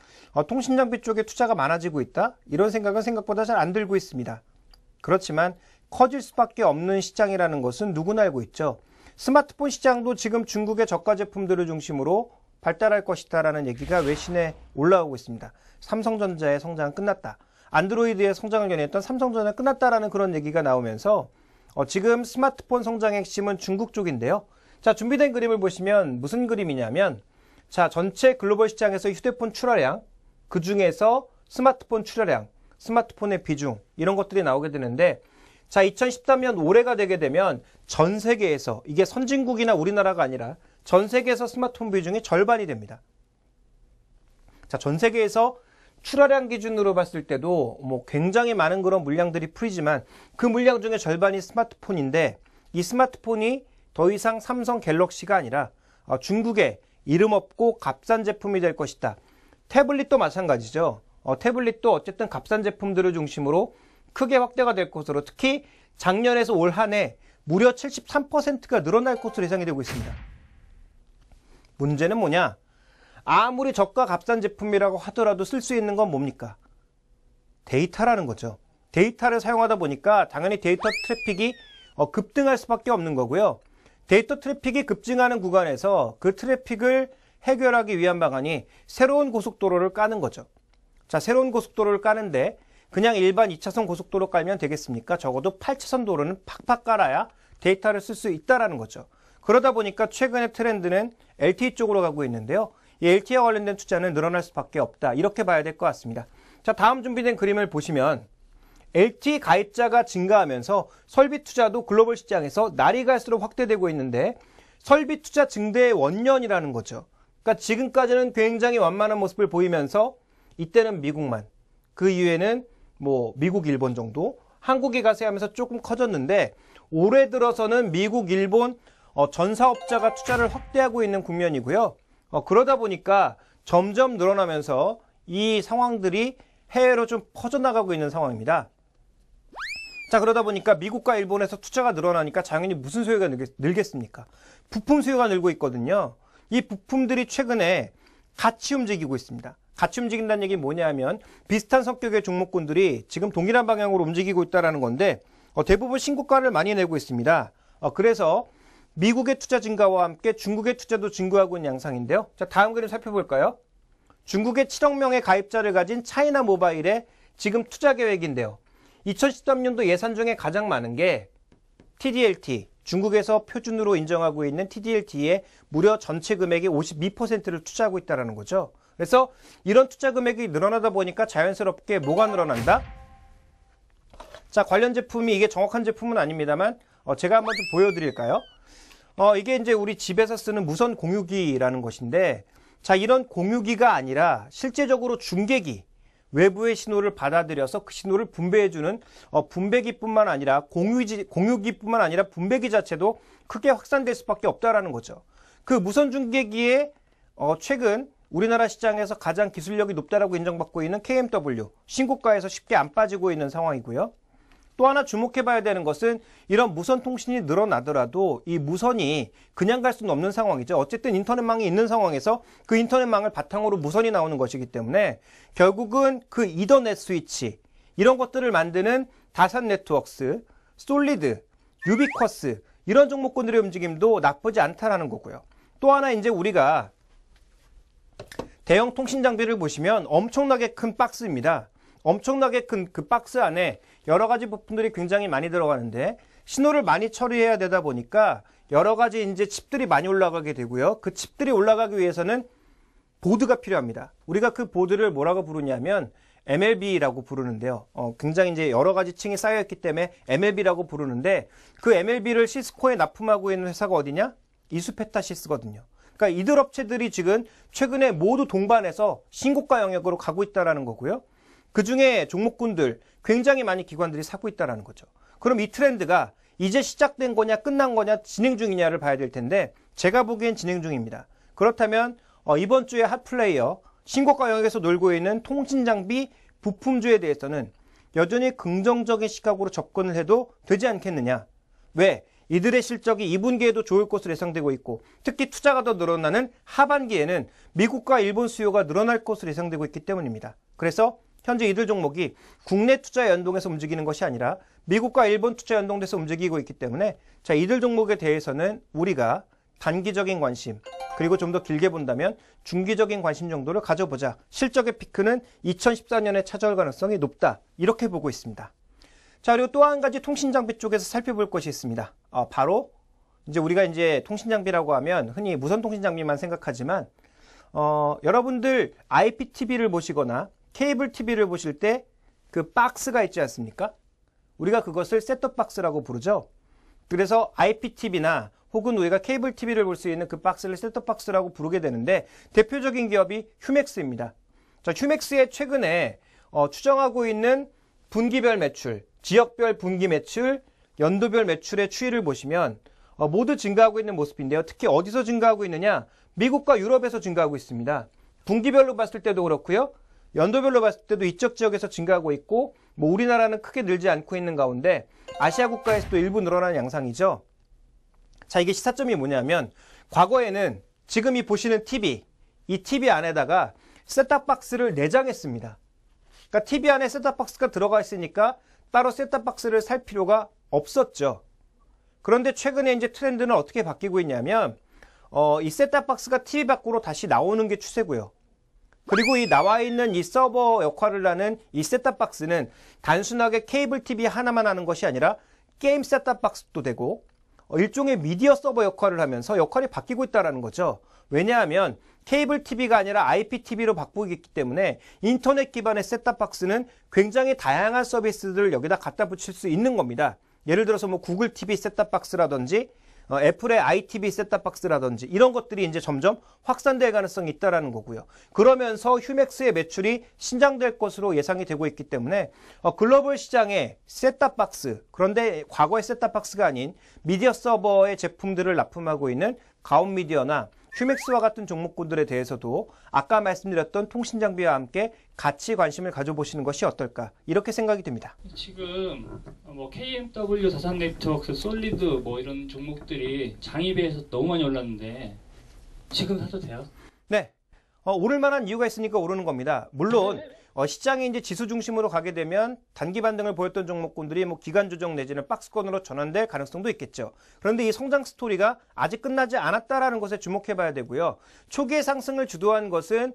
Speaker 1: 통신장비 쪽에 투자가 많아지고 있다? 이런 생각은 생각보다 잘 안 들고 있습니다. 그렇지만 커질 수밖에 없는 시장이라는 것은 누구나 알고 있죠. 스마트폰 시장도 지금 중국의 저가 제품들을 중심으로 발달할 것이다라는 얘기가 외신에 올라오고 있습니다. 삼성전자의 성장은 끝났다. 안드로이드의 성장을 견인했던 삼성전자는 끝났다라는 그런 얘기가 나오면서 지금 스마트폰 성장의 핵심은 중국 쪽인데요. 자, 준비된 그림을 보시면 무슨 그림이냐면 자, 전체 글로벌 시장에서 휴대폰 출하량, 그 중에서 스마트폰 출하량, 스마트폰의 비중 이런 것들이 나오게 되는데 자, 2013년 올해가 되게 되면 전 세계에서 이게 선진국이나 우리나라가 아니라 전 세계에서 스마트폰 비중이 절반이 됩니다. 자, 전 세계에서 출하량 기준으로 봤을 때도 굉장히 많은 그런 물량들이 풀리지만 그 물량 중에 절반이 스마트폰인데 이 스마트폰이 더 이상 삼성 갤럭시가 아니라 중국의 이름 없고 값싼 제품이 될 것이다. 태블릿도 마찬가지죠. 태블릿도 어쨌든 값싼 제품들을 중심으로 크게 확대가 될 것으로 특히 작년에서 올 한 해 무려 73%가 늘어날 것으로 예상이 되고 있습니다. 문제는 뭐냐? 아무리 저가 값싼 제품이라고 하더라도 쓸 수 있는 건 뭡니까? 데이터라는 거죠. 데이터를 사용하다 보니까 당연히 데이터 트래픽이 급등할 수밖에 없는 거고요. 데이터 트래픽이 급증하는 구간에서 그 트래픽을 해결하기 위한 방안이 새로운 고속도로를 까는 거죠. 자, 새로운 고속도로를 까는데 그냥 일반 2차선 고속도로 깔면 되겠습니까? 적어도 8차선 도로는 팍팍 깔아야 데이터를 쓸 수 있다는 거죠. 그러다 보니까 최근의 트렌드는 LTE 쪽으로 가고 있는데요. 이 LTE와 관련된 투자는 늘어날 수밖에 없다. 이렇게 봐야 될 것 같습니다. 자, 다음 준비된 그림을 보시면 LTE 가입자가 증가하면서 설비 투자도 글로벌 시장에서 날이 갈수록 확대되고 있는데 설비 투자 증대의 원년이라는 거죠. 그러니까 지금까지는 굉장히 완만한 모습을 보이면서 이때는 미국만, 그 이후에는 뭐 미국, 일본 정도, 한국이 가세하면서 조금 커졌는데 올해 들어서는 미국, 일본 전사업자가 투자를 확대하고 있는 국면이고요. 그러다 보니까 점점 늘어나면서 이 상황들이 해외로 좀 퍼져나가고 있는 상황입니다. 자, 그러다 보니까 미국과 일본에서 투자가 늘어나니까 당연히 무슨 수요가 늘겠습니까? 부품 수요가 늘고 있거든요. 이 부품들이 최근에 같이 움직이고 있습니다. 같이 움직인다는 얘기는 뭐냐면 비슷한 성격의 종목군들이 지금 동일한 방향으로 움직이고 있다는 건데 대부분 신고가를 많이 내고 있습니다. 그래서 미국의 투자 증가와 함께 중국의 투자도 증가하고 있는 양상인데요. 자, 다음 그림 살펴볼까요? 중국의 7억 명의 가입자를 가진 차이나 모바일의 지금 투자 계획인데요. 2013년도 예산 중에 가장 많은 게 TDLT, 중국에서 표준으로 인정하고 있는 TDLT의 무려 전체 금액의 52%를 투자하고 있다는 거죠. 그래서 이런 투자 금액이 늘어나다 보니까 자연스럽게 뭐가 늘어난다? 자, 관련 제품이 이게 정확한 제품은 아닙니다만 제가 한번 좀 보여드릴까요? 이게 이제 우리 집에서 쓰는 무선 공유기라는 것인데, 자, 이런 공유기가 아니라 실제적으로 중계기, 외부의 신호를 받아들여서 그 신호를 분배해주는 분배기뿐만 아니라 공유기뿐만 아니라 분배기 자체도 크게 확산될 수밖에 없다라는 거죠. 그 무선 중계기에 최근 우리나라 시장에서 가장 기술력이 높다라고 인정받고 있는 KMW 신고가에서 쉽게 안 빠지고 있는 상황이고요. 또 하나 주목해봐야 되는 것은 이런 무선 통신이 늘어나더라도 이 무선이 그냥 갈 수는 없는 상황이죠. 어쨌든 인터넷망이 있는 상황에서 그 인터넷망을 바탕으로 무선이 나오는 것이기 때문에 결국은 그 이더넷 스위치 이런 것들을 만드는 다산 네트워크스, 솔리드, 유비쿼스 이런 종목군들의 움직임도 나쁘지 않다라는 거고요. 또 하나 이제 우리가 대형 통신 장비를 보시면 엄청나게 큰 박스입니다. 엄청나게 큰 그 박스 안에 여러 가지 부품들이 굉장히 많이 들어가는데 신호를 많이 처리해야 되다 보니까 여러 가지 이제 칩들이 많이 올라가게 되고요. 그 칩들이 올라가기 위해서는 보드가 필요합니다. 우리가 그 보드를 뭐라고 부르냐면 MLB라고 부르는데요. 굉장히 이제 여러 가지 층이 쌓여있기 때문에 MLB라고 부르는데 그 MLB를 시스코에 납품하고 있는 회사가 어디냐? 이수페타시스거든요. 그러니까 이들 업체들이 지금 최근에 모두 동반해서 신고가 영역으로 가고 있다는 거고요. 그 중에 종목군들 굉장히 많이 기관들이 사고 있다는 거죠. 그럼 이 트렌드가 이제 시작된 거냐 끝난 거냐 진행 중이냐를 봐야 될 텐데 제가 보기엔 진행 중입니다. 그렇다면 이번 주에 핫플레이어 신고가 영역에서 놀고 있는 통신장비 부품주에 대해서는 여전히 긍정적인 시각으로 접근을 해도 되지 않겠느냐. 왜? 이들의 실적이 2분기에도 좋을 것으로 예상되고 있고 특히 투자가 더 늘어나는 하반기에는 미국과 일본 수요가 늘어날 것으로 예상되고 있기 때문입니다. 그래서 현재 이들 종목이 국내 투자 연동해서 움직이는 것이 아니라 미국과 일본 투자 연동돼서 움직이고 있기 때문에 자, 이들 종목에 대해서는 우리가 단기적인 관심 그리고 좀 더 길게 본다면 중기적인 관심 정도를 가져보자. 실적의 피크는 2014년에 찾아올 가능성이 높다. 이렇게 보고 있습니다. 자, 그리고 또 한 가지 통신장비 쪽에서 살펴볼 것이 있습니다. 바로 이제 우리가 이제 통신장비라고 하면 흔히 무선 통신장비만 생각하지만 여러분들 IPTV를 보시거나 케이블 TV를 보실 때 그 박스가 있지 않습니까? 우리가 그것을 셋톱박스라고 부르죠. 그래서 IPTV나 혹은 우리가 케이블 TV를 볼 수 있는 그 박스를 셋톱박스라고 부르게 되는데 대표적인 기업이 휴맥스입니다. 자, 휴맥스의 최근에 추정하고 있는 분기별 매출, 지역별 분기 매출, 연도별 매출의 추이를 보시면 모두 증가하고 있는 모습인데요. 특히 어디서 증가하고 있느냐? 미국과 유럽에서 증가하고 있습니다. 분기별로 봤을 때도 그렇고요. 연도별로 봤을 때도 이쪽 지역에서 증가하고 있고 뭐 우리나라는 크게 늘지 않고 있는 가운데 아시아 국가에서도 일부 늘어나는 양상이죠. 자, 이게 시사점이 뭐냐면 과거에는 지금 이 보시는 TV, 이 TV 안에다가 셋탑박스를 내장했습니다. 그러니까 TV 안에 셋탑박스가 들어가 있으니까 따로 셋탑박스를 살 필요가 없었죠. 그런데 최근에 이제 트렌드는 어떻게 바뀌고 있냐면 이 셋탑박스가 TV 밖으로 다시 나오는 게 추세고요. 그리고 이 나와 있는 이 서버 역할을 하는 이 셋탑박스는 단순하게 케이블 TV 하나만 하는 것이 아니라 게임 셋탑박스도 되고 일종의 미디어 서버 역할을 하면서 역할이 바뀌고 있다는 거죠. 왜냐하면 케이블 TV가 아니라 IPTV로 바꾸기 때문에 인터넷 기반의 셋탑박스는 굉장히 다양한 서비스들을 여기다 갖다 붙일 수 있는 겁니다. 예를 들어서 뭐 구글 TV 셋탑박스라든지 애플의 ITV 셋탑박스라든지 이런 것들이 이제 점점 확산될 가능성이 있다라는 거고요. 그러면서 휴맥스의 매출이 신장될 것으로 예상이 되고 있기 때문에 글로벌 시장에 셋탑박스, 그런데 과거의 셋탑박스가 아닌 미디어 서버의 제품들을 납품하고 있는 가온미디어나 휴맥스와 같은 종목군들에 대해서도 아까 말씀드렸던 통신장비와 함께 같이 관심을 가져보시는 것이 어떨까 이렇게 생각이 듭니다.
Speaker 3: 지금 뭐 KMW, 다산네트워크, 솔리드 뭐 이런 종목들이 장입에서 너무 많이 올랐는데 지금 사도 돼요?
Speaker 1: 네, 오를 만한 이유가 있으니까 오르는 겁니다. 물론 시장이 이제 지수 중심으로 가게 되면 단기 반등을 보였던 종목군들이 뭐 기간 조정 내지는 박스권으로 전환될 가능성도 있겠죠. 그런데 이 성장 스토리가 아직 끝나지 않았다라는 것에 주목해봐야 되고요. 초기의 상승을 주도한 것은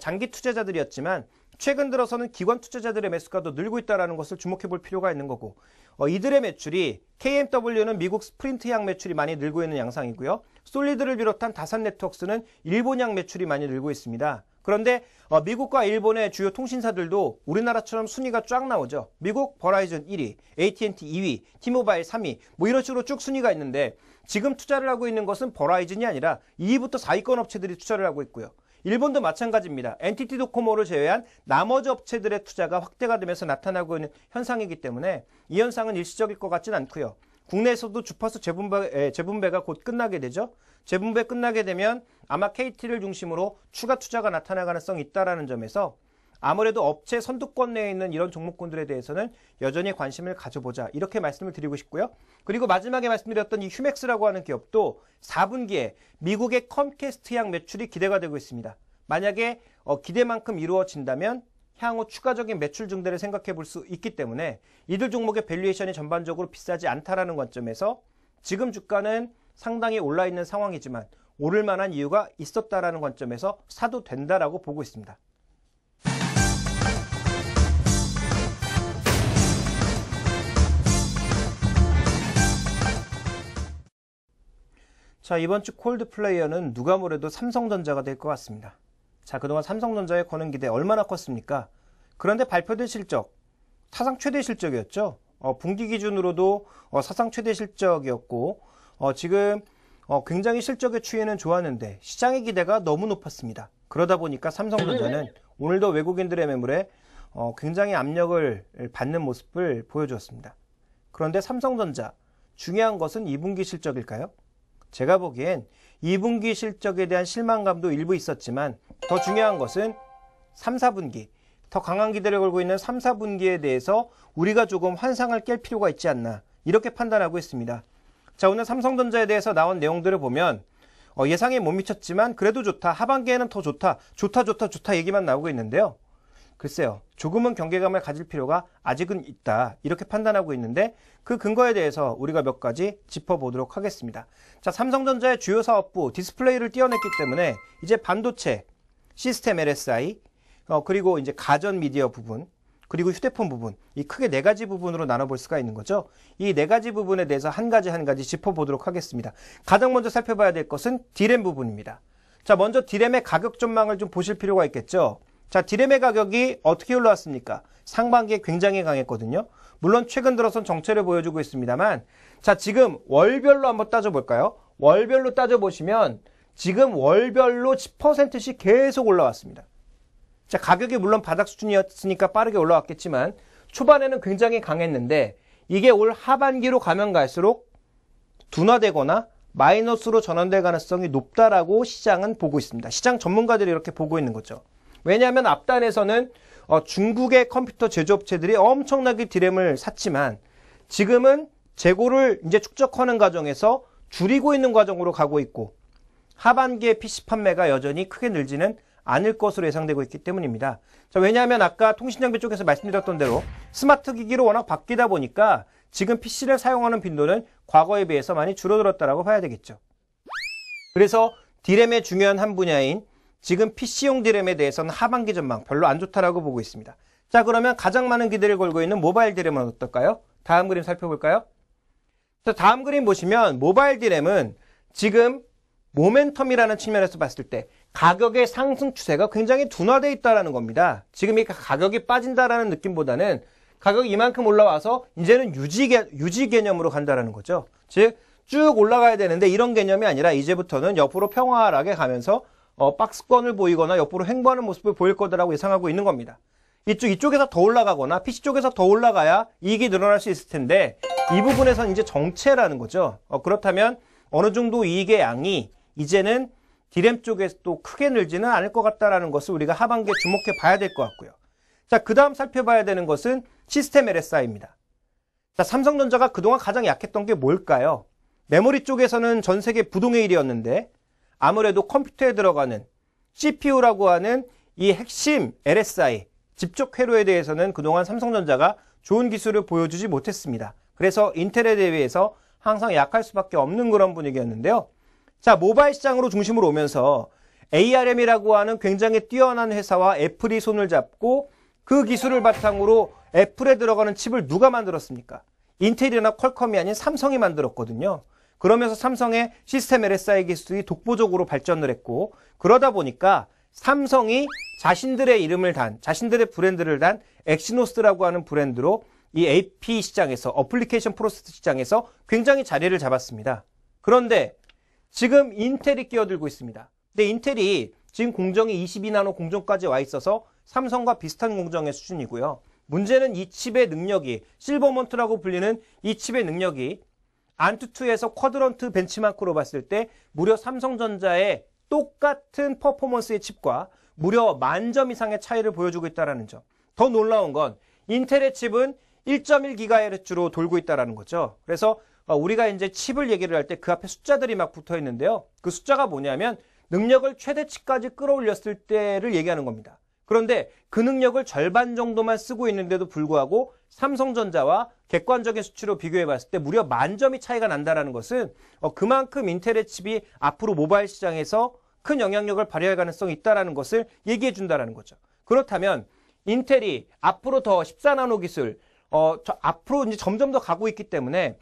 Speaker 1: 장기 투자자들이었지만 최근 들어서는 기관 투자자들의 매수가도 늘고 있다는 것을 주목해볼 필요가 있는 거고, 이들의 매출이 KMW는 미국 스프린트향 매출이 많이 늘고 있는 양상이고요. 솔리드를 비롯한 다산 네트워크스는 일본향 매출이 많이 늘고 있습니다. 그런데 미국과 일본의 주요 통신사들도 우리나라처럼 순위가 쫙 나오죠. 미국 버라이즌 1위, AT&T 2위, 티모바일 3위 뭐 이런 식으로 쭉 순위가 있는데 지금 투자를 하고 있는 것은 버라이즌이 아니라 2위부터 4위권 업체들이 투자를 하고 있고요. 일본도 마찬가지입니다. NTT 도코모를 제외한 나머지 업체들의 투자가 확대가 되면서 나타나고 있는 현상이기 때문에 이 현상은 일시적일 것 같진 않고요. 국내에서도 주파수 재분배가 곧 끝나게 되죠. 재분배 끝나게 되면 아마 KT를 중심으로 추가 투자가 나타날 가능성이 있다는 점에서 아무래도 업체 선두권 내에 있는 이런 종목군들에 대해서는 여전히 관심을 가져보자 이렇게 말씀을 드리고 싶고요. 그리고 마지막에 말씀드렸던 이 휴맥스라고 하는 기업도 4분기에 미국의 컴캐스트향 매출이 기대가 되고 있습니다. 만약에 기대만큼 이루어진다면 향후 추가적인 매출 증대를 생각해 볼 수 있기 때문에 이들 종목의 밸류에이션이 전반적으로 비싸지 않다라는 관점에서 지금 주가는 상당히 올라 있는 상황이지만 오를 만한 이유가 있었다라는 관점에서 사도 된다라고 보고 있습니다. 자, 이번 주 콜드 플레이어는 누가 뭐래도 삼성전자가 될 것 같습니다. 자, 그동안 삼성전자의 거는 기대 얼마나 컸습니까? 그런데 발표된 실적, 사상 최대 실적이었죠. 분기 기준으로도 사상 최대 실적이었고 지금 굉장히 실적의 추이는 좋았는데 시장의 기대가 너무 높았습니다. 그러다 보니까 삼성전자는 오늘도 외국인들의 매물에 굉장히 압력을 받는 모습을 보여주었습니다. 그런데 삼성전자, 중요한 것은 2분기 실적일까요? 제가 보기엔 2분기 실적에 대한 실망감도 일부 있었지만 더 중요한 것은 3, 4분기, 더 강한 기대를 걸고 있는 3, 4분기에 대해서 우리가 조금 환상을 깰 필요가 있지 않나 이렇게 판단하고 있습니다. 자, 오늘 삼성전자에 대해서 나온 내용들을 보면 예상에 못 미쳤지만 그래도 좋다, 하반기에는 더 좋다, 좋다 얘기만 나오고 있는데요. 글쎄요, 조금은 경계감을 가질 필요가 아직은 있다 이렇게 판단하고 있는데 그 근거에 대해서 우리가 몇 가지 짚어보도록 하겠습니다. 자, 삼성전자의 주요 사업부 디스플레이를 띄어냈기 때문에 이제 반도체, 시스템 LSI, 그리고 이제 가전 미디어 부분, 그리고 휴대폰 부분, 이 크게 네 가지 부분으로 나눠볼 수가 있는 거죠. 이 네 가지 부분에 대해서 한 가지 짚어보도록 하겠습니다. 가장 먼저 살펴봐야 될 것은 D램 부분입니다. 자, 먼저 D램의 가격 전망을 좀 보실 필요가 있겠죠. 자, D램의 가격이 어떻게 올라왔습니까? 상반기에 굉장히 강했거든요. 물론 최근 들어선 정체를 보여주고 있습니다만, 자, 지금 월별로 한번 따져볼까요? 월별로 따져보시면 지금 월별로 10%씩 계속 올라왔습니다. 자, 가격이 물론 바닥 수준이었으니까 빠르게 올라왔겠지만 초반에는 굉장히 강했는데 이게 올 하반기로 가면 갈수록 둔화되거나 마이너스로 전환될 가능성이 높다라고 시장은 보고 있습니다. 시장 전문가들이 이렇게 보고 있는 거죠. 왜냐하면 앞단에서는 중국의 컴퓨터 제조업체들이 엄청나게 D램을 샀지만 지금은 재고를 이제 축적하는 과정에서 줄이고 있는 과정으로 가고 있고 하반기에 PC 판매가 여전히 크게 늘지는 않을 것으로 예상되고 있기 때문입니다. 자, 왜냐하면 아까 통신장비 쪽에서 말씀드렸던 대로 스마트 기기로 워낙 바뀌다 보니까 지금 PC를 사용하는 빈도는 과거에 비해서 많이 줄어들었다라고 봐야 되겠죠. 그래서 D램의 중요한 한 분야인 지금 PC용 D램에 대해서는 하반기 전망 별로 안 좋다라고 보고 있습니다. 자, 그러면 가장 많은 기대를 걸고 있는 모바일 D램은 어떨까요? 다음 그림 살펴볼까요? 자, 다음 그림 보시면 모바일 D램은 지금 모멘텀이라는 측면에서 봤을 때 가격의 상승 추세가 굉장히 둔화되어 있다는 겁니다. 지금 이 가격이 빠진다라는 느낌보다는 가격이 이만큼 올라와서 이제는 유지 개념으로 간다는 거죠. 즉 쭉 올라가야 되는데 이런 개념이 아니라 이제부터는 옆으로 평화하게 가면서 박스권을 보이거나 옆으로 횡보하는 모습을 보일 거다라고 예상하고 있는 겁니다. 이쪽에서 더 올라가거나 PC 쪽에서 더 올라가야 이익이 늘어날 수 있을 텐데 이 부분에서는 이제 정체라는 거죠. 그렇다면 어느 정도 이익의 양이 이제는 디램 쪽에서 또 크게 늘지는 않을 것 같다라는 것을 우리가 하반기에 주목해 봐야 될 것 같고요. 자, 그 다음 살펴봐야 되는 것은 시스템 LSI입니다. 자, 삼성전자가 그동안 가장 약했던 게 뭘까요? 메모리 쪽에서는 전 세계 부동의 일이었는데 아무래도 컴퓨터에 들어가는 CPU라고 하는 이 핵심 LSI, 집적 회로에 대해서는 그동안 삼성전자가 좋은 기술을 보여주지 못했습니다. 그래서 인텔에 대비해서 항상 약할 수밖에 없는 그런 분위기였는데요. 자, 모바일 시장으로 중심으로 오면서 ARM이라고 하는 굉장히 뛰어난 회사와 애플이 손을 잡고 그 기술을 바탕으로 애플에 들어가는 칩을 누가 만들었습니까? 인텔이나 퀄컴이 아닌 삼성이 만들었거든요. 그러면서 삼성의 시스템 LSI 기술이 독보적으로 발전을 했고 그러다 보니까 삼성이 자신들의 이름을 단, 자신들의 브랜드를 단 엑시노스라고 하는 브랜드로 이 AP 시장에서, 어플리케이션 프로세서 시장에서 굉장히 자리를 잡았습니다. 그런데 지금 인텔이 끼어들고 있습니다. 근데 인텔이 지금 공정이 22나노 공정까지 와 있어서 삼성과 비슷한 공정의 수준이고요. 문제는 이 칩의 능력이, 실버몬트라고 불리는 이 칩의 능력이 안투투에서 쿼드런트 벤치마크로 봤을 때 무려 삼성전자의 똑같은 퍼포먼스의 칩과 무려 만점 이상의 차이를 보여주고 있다는 점. 더 놀라운 건 인텔의 칩은 1.1GHz로 돌고 있다는 거죠. 그래서 우리가 이제 칩을 얘기를 할 때 그 앞에 숫자들이 막 붙어 있는데요. 그 숫자가 뭐냐면 능력을 최대치까지 끌어올렸을 때를 얘기하는 겁니다. 그런데 그 능력을 절반 정도만 쓰고 있는데도 불구하고 삼성전자와 객관적인 수치로 비교해 봤을 때 무려 만점이 차이가 난다는 것은 그만큼 인텔의 칩이 앞으로 모바일 시장에서 큰 영향력을 발휘할 가능성이 있다는 것을 얘기해 준다는 거죠. 그렇다면 인텔이 앞으로 더 14나노 기술, 앞으로 이제 점점 더 가고 있기 때문에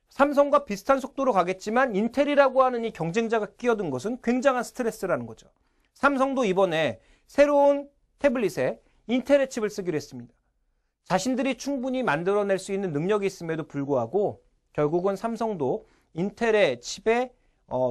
Speaker 1: 삼성과 비슷한 속도로 가겠지만 인텔이라고 하는 이 경쟁자가 끼어든 것은 굉장한 스트레스라는 거죠. 삼성도 이번에 새로운 태블릿에 인텔의 칩을 쓰기로 했습니다. 자신들이 충분히 만들어낼 수 있는 능력이 있음에도 불구하고 결국은 삼성도 인텔의 칩의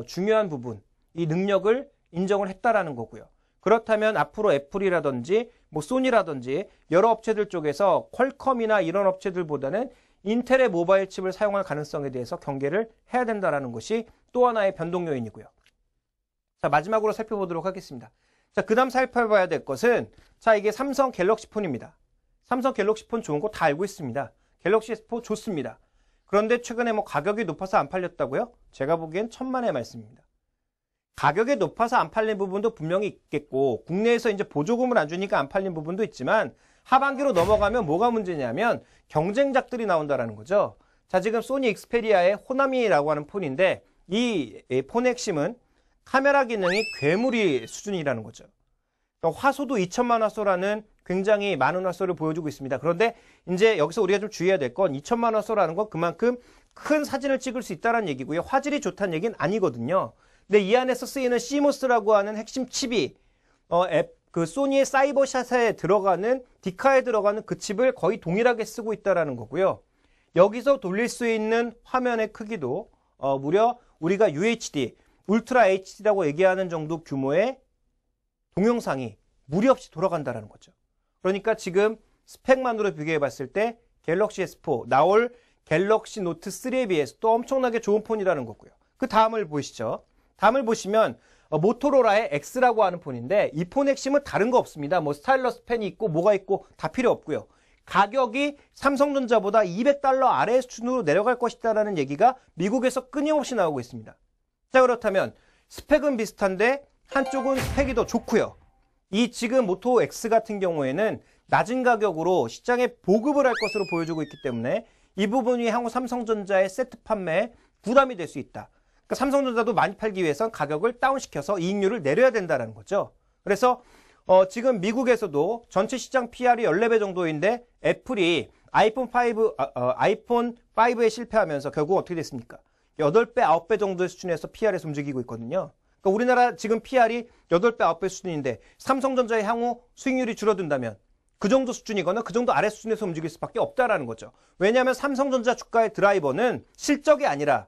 Speaker 1: 중요한 부분, 이 능력을 인정을 했다라는 거고요. 그렇다면 앞으로 애플이라든지 뭐 소니라든지 여러 업체들 쪽에서 퀄컴이나 이런 업체들보다는 인텔의 모바일 칩을 사용할 가능성에 대해서 경계를 해야 된다는 것이 또 하나의 변동 요인이고요. 자, 마지막으로 살펴보도록 하겠습니다. 자, 그 다음 살펴봐야 될 것은 자, 이게 삼성 갤럭시 폰입니다. 삼성 갤럭시 폰 좋은 거 다 알고 있습니다. 갤럭시 S4 좋습니다. 그런데 최근에 뭐 가격이 높아서 안 팔렸다고요? 제가 보기엔 천만의 말씀입니다. 가격이 높아서 안 팔린 부분도 분명히 있겠고 국내에서 이제 보조금을 안 주니까 안 팔린 부분도 있지만 하반기로 넘어가면 뭐가 문제냐면 경쟁작들이 나온다라는 거죠. 자, 지금 소니 익스페리아의 호나미라고 하는 폰인데 이 폰의 핵심은 카메라 기능이 괴물이 수준이라는 거죠. 그러니까 화소도 2000만 화소라는 굉장히 많은 화소를 보여주고 있습니다. 그런데 이제 여기서 우리가 좀 주의해야 될 건 2000만 화소라는 건 그만큼 큰 사진을 찍을 수 있다는 얘기고요. 화질이 좋다는 얘기는 아니거든요. 근데 이 안에서 쓰이는 CMOS라고 하는 핵심 칩이 그 소니의 사이버샷에 들어가는 디카에 들어가는 그 칩을 거의 동일하게 쓰고 있다는 거고요. 여기서 돌릴 수 있는 화면의 크기도 무려 우리가 UHD, 울트라 HD라고 얘기하는 정도 규모의 동영상이 무리 없이 돌아간다는 거죠. 그러니까 지금 스펙만으로 비교해 봤을 때 갤럭시 S4 나올 갤럭시 노트 3에 비해서 또 엄청나게 좋은 폰이라는 거고요. 그 다음을 보시죠. 다음을 보시면 모토로라의 X라고 하는 폰인데 이 폰 핵심은 다른 거 없습니다. 뭐 스타일러스 펜이 있고 뭐가 있고 다 필요 없고요. 가격이 삼성전자보다 $200 아래 수준으로 내려갈 것이다라는 얘기가 미국에서 끊임없이 나오고 있습니다. 자, 그렇다면 스펙은 비슷한데 한쪽은 스펙이 더 좋고요. 이 지금 모토 X 같은 경우에는 낮은 가격으로 시장에 보급을 할 것으로 보여주고 있기 때문에 이 부분이 향후 삼성전자의 세트 판매에 부담이 될 수 있다. 그러니까 삼성전자도 많이 팔기 위해선 가격을 다운시켜서 이익률을 내려야 된다는 거죠. 그래서 지금 미국에서도 전체 시장 PR이 14배 정도인데 애플이 아이폰 5에 실패하면서 결국 어떻게 됐습니까? 8배, 9배 정도의 수준에서 PR에서 움직이고 있거든요. 그러니까 우리나라 지금 PR이 8배, 9배 수준인데 삼성전자의 향후 수익률이 줄어든다면 그 정도 수준이거나 그 정도 아래 수준에서 움직일 수밖에 없다라는 거죠. 왜냐하면 삼성전자 주가의 드라이버는 실적이 아니라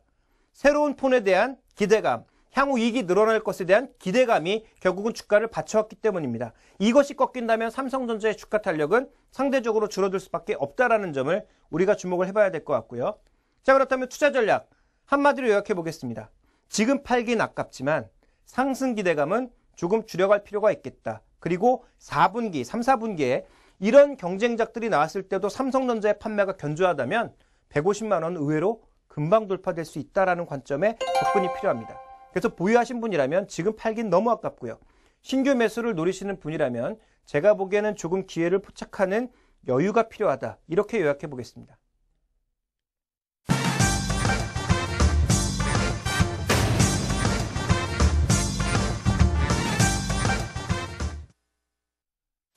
Speaker 1: 새로운 폰에 대한 기대감, 향후 이익이 늘어날 것에 대한 기대감이 결국은 주가를 받쳐왔기 때문입니다. 이것이 꺾인다면 삼성전자의 주가 탄력은 상대적으로 줄어들 수밖에 없다라는 점을 우리가 주목을 해봐야 될 것 같고요. 자, 그렇다면 투자 전략 한마디로 요약해 보겠습니다. 지금 팔긴 아깝지만 상승 기대감은 조금 줄여갈 필요가 있겠다. 그리고 4분기, 3, 4분기에 이런 경쟁작들이 나왔을 때도 삼성전자의 판매가 견조하다면 150만 원 의외로 금방 돌파될 수 있다는 관점에 접근이 필요합니다. 그래서 보유하신 분이라면 지금 팔긴 너무 아깝고요. 신규 매수를 노리시는 분이라면 제가 보기에는 조금 기회를 포착하는 여유가 필요하다. 이렇게 요약해 보겠습니다.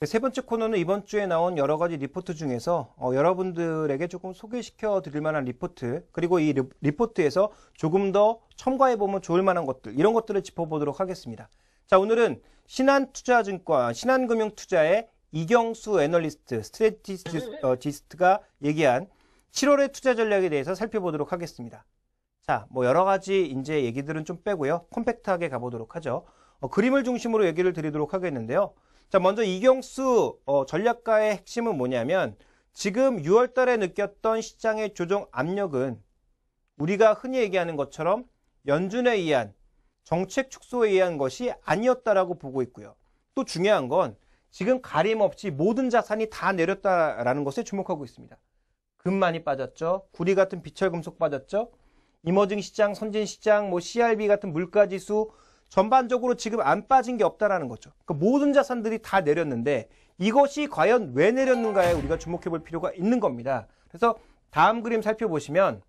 Speaker 1: 세 번째 코너는 이번 주에 나온 여러 가지 리포트 중에서 여러분들에게 조금 소개시켜 드릴 만한 리포트, 그리고 이 리포트에서 조금 더 첨가해보면 좋을 만한 것들, 이런 것들을 짚어보도록 하겠습니다. 자, 오늘은 신한투자증권, 신한금융투자의 이경수 애널리스트, 스트래티지스트가 얘기한 7월의 투자 전략에 대해서 살펴보도록 하겠습니다. 자, 뭐 여러 가지 이제 얘기들은 좀 빼고요. 컴팩트하게 가보도록 하죠. 그림을 중심으로 얘기를 드리도록 하겠는데요. 자, 먼저 이경수 전략가의 핵심은 뭐냐면 지금 6월 달에 느꼈던 시장의 조정 압력은 우리가 흔히 얘기하는 것처럼 연준에 의한 정책 축소에 의한 것이 아니었다라고 보고 있고요. 또 중요한 건 지금 가림없이 모든 자산이 다 내렸다라는 것에 주목하고 있습니다. 금 많이 빠졌죠. 구리 같은 비철금속 빠졌죠. 이머징 시장, 선진 시장, 뭐 CRB 같은 물가지수 전반적으로 지금 안 빠진 게 없다라는 거죠. 그러니까 모든 자산들이 다 내렸는데 이것이 과연 왜 내렸는가에 우리가 주목해 볼 필요가 있는 겁니다. 그래서 다음 그림 살펴보시면,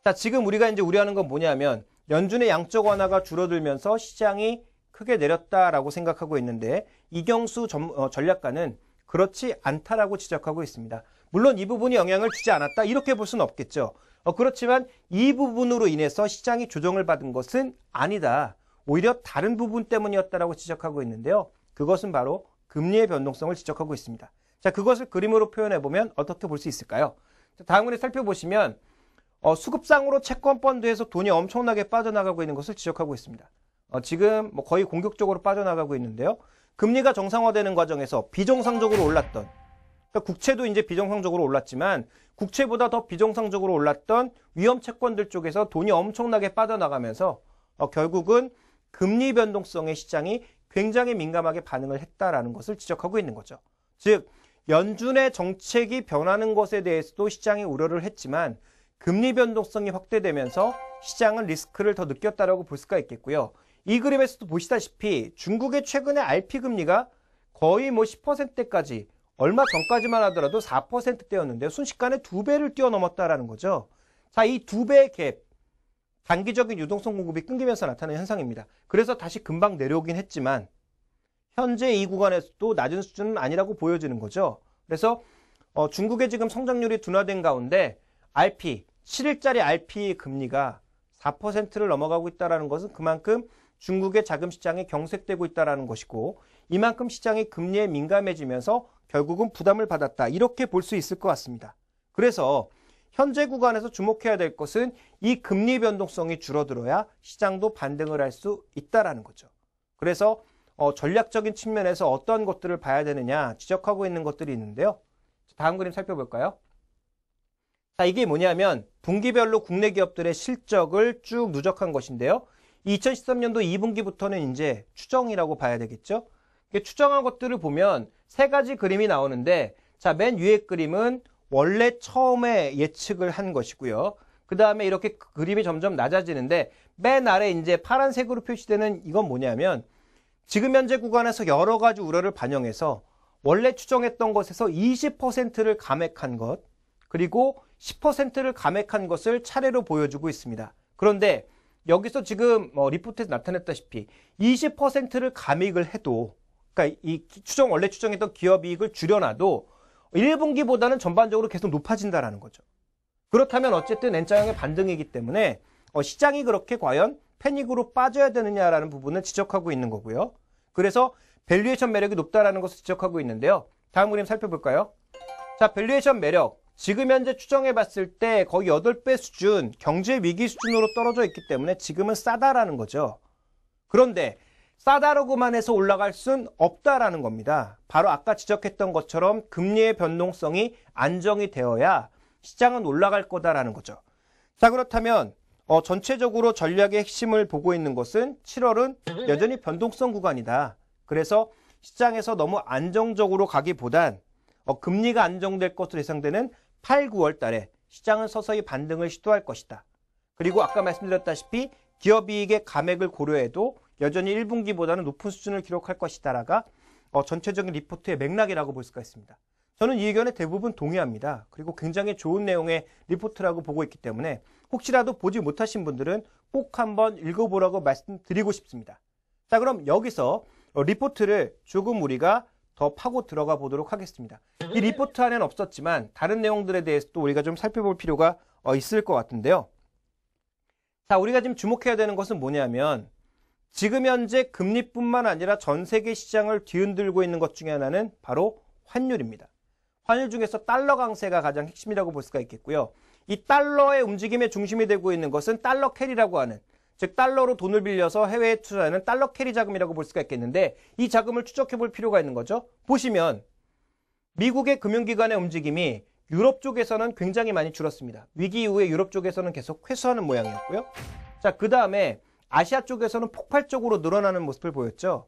Speaker 1: 자, 지금 우리가 이제 우려하는 건 뭐냐면 연준의 양적 완화가 줄어들면서 시장이 크게 내렸다라고 생각하고 있는데 이경수 전략가는 그렇지 않다라고 지적하고 있습니다. 물론 이 부분이 영향을 주지 않았다 이렇게 볼 수는 없겠죠. 그렇지만 이 부분으로 인해서 시장이 조정을 받은 것은 아니다. 오히려 다른 부분 때문이었다라고 지적하고 있는데요. 그것은 바로 금리의 변동성을 지적하고 있습니다. 자, 그것을 그림으로 표현해보면 어떻게 볼 수 있을까요? 자, 다음 그림 살펴보시면 수급상으로 채권 펀드에서 돈이 엄청나게 빠져나가고 있는 것을 지적하고 있습니다. 지금 뭐 거의 공격적으로 빠져나가고 있는데요. 금리가 정상화되는 과정에서 비정상적으로 올랐던, 그러니까 국채도 이제 비정상적으로 올랐지만 국채보다 더 비정상적으로 올랐던 위험 채권들 쪽에서 돈이 엄청나게 빠져나가면서 결국은 금리 변동성의 시장이 굉장히 민감하게 반응을 했다라는 것을 지적하고 있는 거죠. 즉 연준의 정책이 변하는 것에 대해서도 시장이 우려를 했지만 금리 변동성이 확대되면서 시장은 리스크를 더 느꼈다라고 볼 수가 있겠고요. 이 그림에서도 보시다시피 중국의 최근의 RP 금리가 거의 뭐 10%대까지, 얼마 전까지만 하더라도 4%대였는데 순식간에 2배를 뛰어넘었다라는 거죠. 자, 이 2배의 갭, 단기적인 유동성 공급이 끊기면서 나타나는 현상입니다. 그래서 다시 금방 내려오긴 했지만 현재 이 구간에서도 낮은 수준은 아니라고 보여지는 거죠. 그래서 중국의 지금 성장률이 둔화된 가운데 RP, 7일짜리 RP 금리가 4%를 넘어가고 있다는 것은 그만큼 중국의 자금 시장이 경색되고 있다는 것이고 이만큼 시장이 금리에 민감해지면서 결국은 부담을 받았다. 이렇게 볼 수 있을 것 같습니다. 그래서 현재 구간에서 주목해야 될 것은 이 금리 변동성이 줄어들어야 시장도 반등을 할 수 있다는 거죠. 그래서 전략적인 측면에서 어떤 것들을 봐야 되느냐 지적하고 있는 것들이 있는데요. 다음 그림 살펴볼까요? 자, 이게 뭐냐면 분기별로 국내 기업들의 실적을 쭉 누적한 것인데요. 2013년도 2분기부터는 이제 추정이라고 봐야 되겠죠. 추정한 것들을 보면 세 가지 그림이 나오는데, 자, 맨 위에 그림은 원래 처음에 예측을 한 것이고요. 그 다음에 이렇게 그림이 점점 낮아지는데 맨 아래 이제 파란색으로 표시되는 이건 뭐냐면 지금 현재 구간에서 여러 가지 우려를 반영해서 원래 추정했던 것에서 20%를 감액한 것, 그리고 10%를 감액한 것을 차례로 보여주고 있습니다. 그런데 여기서 지금 리포트에서 나타냈다시피 20%를 감액을 해도, 그러니까 이 원래 추정했던 기업이익을 줄여놔도 1분기보다는 전반적으로 계속 높아진다라는 거죠. 그렇다면 어쨌든 N자형의 반등이기 때문에 시장이 그렇게 과연 패닉으로 빠져야 되느냐라는 부분을 지적하고 있는 거고요. 그래서 밸류에이션 매력이 높다라는 것을 지적하고 있는데요. 다음 그림 살펴볼까요? 자, 밸류에이션 매력. 지금 현재 추정해 봤을 때 거의 8배 수준, 경제 위기 수준으로 떨어져 있기 때문에 지금은 싸다라는 거죠. 그런데 싸다라고만 해서 올라갈 순 없다라는 겁니다. 바로 아까 지적했던 것처럼 금리의 변동성이 안정이 되어야 시장은 올라갈 거다라는 거죠. 자, 그렇다면 전체적으로 전략의 핵심을 보고 있는 것은 7월은 여전히 변동성 구간이다. 그래서 시장에서 너무 안정적으로 가기보단 금리가 안정될 것으로 예상되는 8, 9월 달에 시장은 서서히 반등을 시도할 것이다. 그리고 아까 말씀드렸다시피 기업이익의 감액을 고려해도 여전히 1분기보다는 높은 수준을 기록할 것이다라가 전체적인 리포트의 맥락이라고 볼 수가 있습니다. 저는 이 의견에 대부분 동의합니다. 그리고 굉장히 좋은 내용의 리포트라고 보고 있기 때문에 혹시라도 보지 못하신 분들은 꼭 한번 읽어보라고 말씀드리고 싶습니다. 자, 그럼 여기서 리포트를 조금 우리가 더 파고 들어가 보도록 하겠습니다. 이 리포트 안에는 없었지만 다른 내용들에 대해서도 우리가 좀 살펴볼 필요가 있을 것 같은데요. 자, 우리가 지금 주목해야 되는 것은 뭐냐면 지금 현재 금리뿐만 아니라 전 세계 시장을 뒤흔들고 있는 것 중에 하나는 바로 환율입니다. 환율 중에서 달러 강세가 가장 핵심이라고 볼 수가 있겠고요. 이 달러의 움직임의 중심이 되고 있는 것은 달러 캐리라고 하는, 즉 달러로 돈을 빌려서 해외에 투자하는 달러 캐리 자금이라고 볼 수가 있겠는데 이 자금을 추적해 볼 필요가 있는 거죠. 보시면 미국의 금융기관의 움직임이 유럽 쪽에서는 굉장히 많이 줄었습니다. 위기 이후에 유럽 쪽에서는 계속 회수하는 모양이었고요. 자, 그 다음에 아시아 쪽에서는 폭발적으로 늘어나는 모습을 보였죠.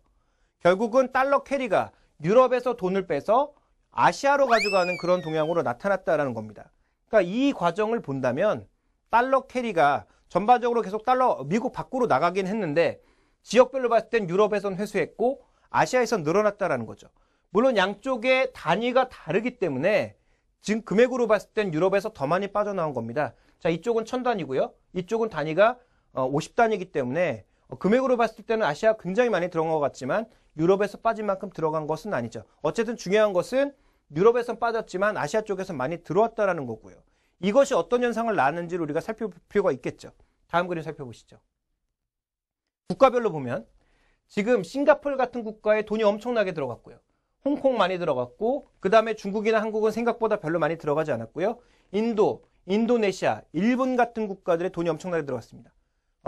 Speaker 1: 결국은 달러 캐리가 유럽에서 돈을 빼서 아시아로 가져가는 그런 동향으로 나타났다라는 겁니다. 그러니까 이 과정을 본다면 달러 캐리가 전반적으로 계속 미국 밖으로 나가긴 했는데 지역별로 봤을 땐 유럽에선 회수했고 아시아에선 늘어났다라는 거죠. 물론 양쪽의 단위가 다르기 때문에 지금 금액으로 봤을 땐 유럽에서 더 많이 빠져나온 겁니다. 자, 이쪽은 1000단위고요. 이쪽은 단위가 50단위이기 때문에 금액으로 봤을 때는 아시아 굉장히 많이 들어간 것 같지만 유럽에서 빠진 만큼 들어간 것은 아니죠. 어쨌든 중요한 것은 유럽에선 빠졌지만 아시아 쪽에서 많이 들어왔다라는 거고요. 이것이 어떤 현상을 낳았는지를 우리가 살펴볼 필요가 있겠죠. 다음 그림 살펴보시죠. 국가별로 보면 지금 싱가포르 같은 국가에 돈이 엄청나게 들어갔고요. 홍콩 많이 들어갔고 그 다음에 중국이나 한국은 생각보다 별로 많이 들어가지 않았고요. 인도네시아, 일본 같은 국가들의 돈이 엄청나게 들어갔습니다.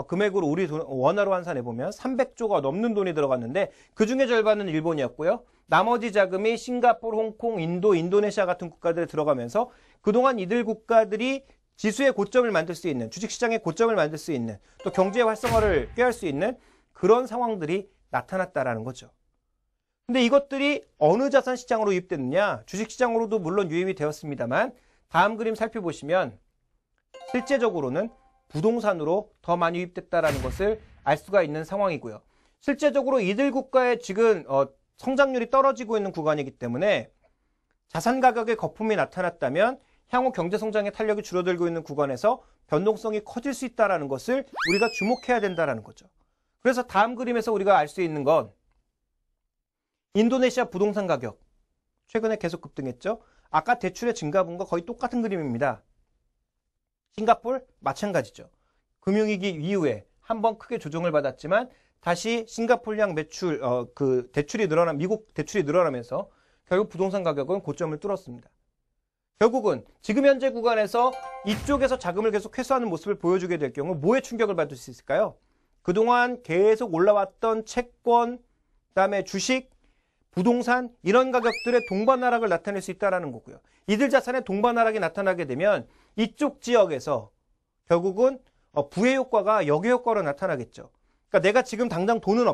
Speaker 1: 금액으로 우리 원화로 환산해보면 300조가 넘는 돈이 들어갔는데 그중에 절반은 일본이었고요. 나머지 자금이 싱가포르, 홍콩, 인도네시아 같은 국가들에 들어가면서 그동안 이들 국가들이 지수의 고점을 만들 수 있는, 주식시장의 고점을 만들 수 있는, 또 경제 활성화를 꾀할 수 있는 그런 상황들이 나타났다라는 거죠. 근데 이것들이 어느 자산 시장으로 유입됐느냐? 주식시장으로도 물론 유입이 되었습니다만 다음 그림 살펴보시면 실제적으로는 부동산으로 더 많이 유입됐다라는 것을 알 수가 있는 상황이고요. 실제적으로 이들 국가의 지금 성장률이 떨어지고 있는 구간이기 때문에 자산 가격의 거품이 나타났다면 향후 경제 성장의 탄력이 줄어들고 있는 구간에서 변동성이 커질 수 있다는 것을 우리가 주목해야 된다는 거죠. 그래서 다음 그림에서 우리가 알 수 있는 건 인도네시아 부동산 가격 최근에 계속 급등했죠. 아까 대출의 증가분과 거의 똑같은 그림입니다. 싱가포르 마찬가지죠. 금융위기 이후에 한번 크게 조정을 받았지만 다시 싱가포르양 매출 미국 대출이 늘어나면서 결국 부동산 가격은 고점을 뚫었습니다. 결국은 지금 현재 구간에서 이쪽에서 자금을 계속 회수하는 모습을 보여주게 될 경우 뭐에 충격을 받을 수 있을까요? 그동안 계속 올라왔던 채권, 그다음에 주식, 부동산 이런 가격들의 동반 하락을 나타낼 수 있다는 거고요. 이들 자산의 동반 하락이 나타나게 되면 이쪽 지역에서 결국은 부의 효과가 역의 효과로 나타나겠죠. 그러니까 내가 지금 당장 돈은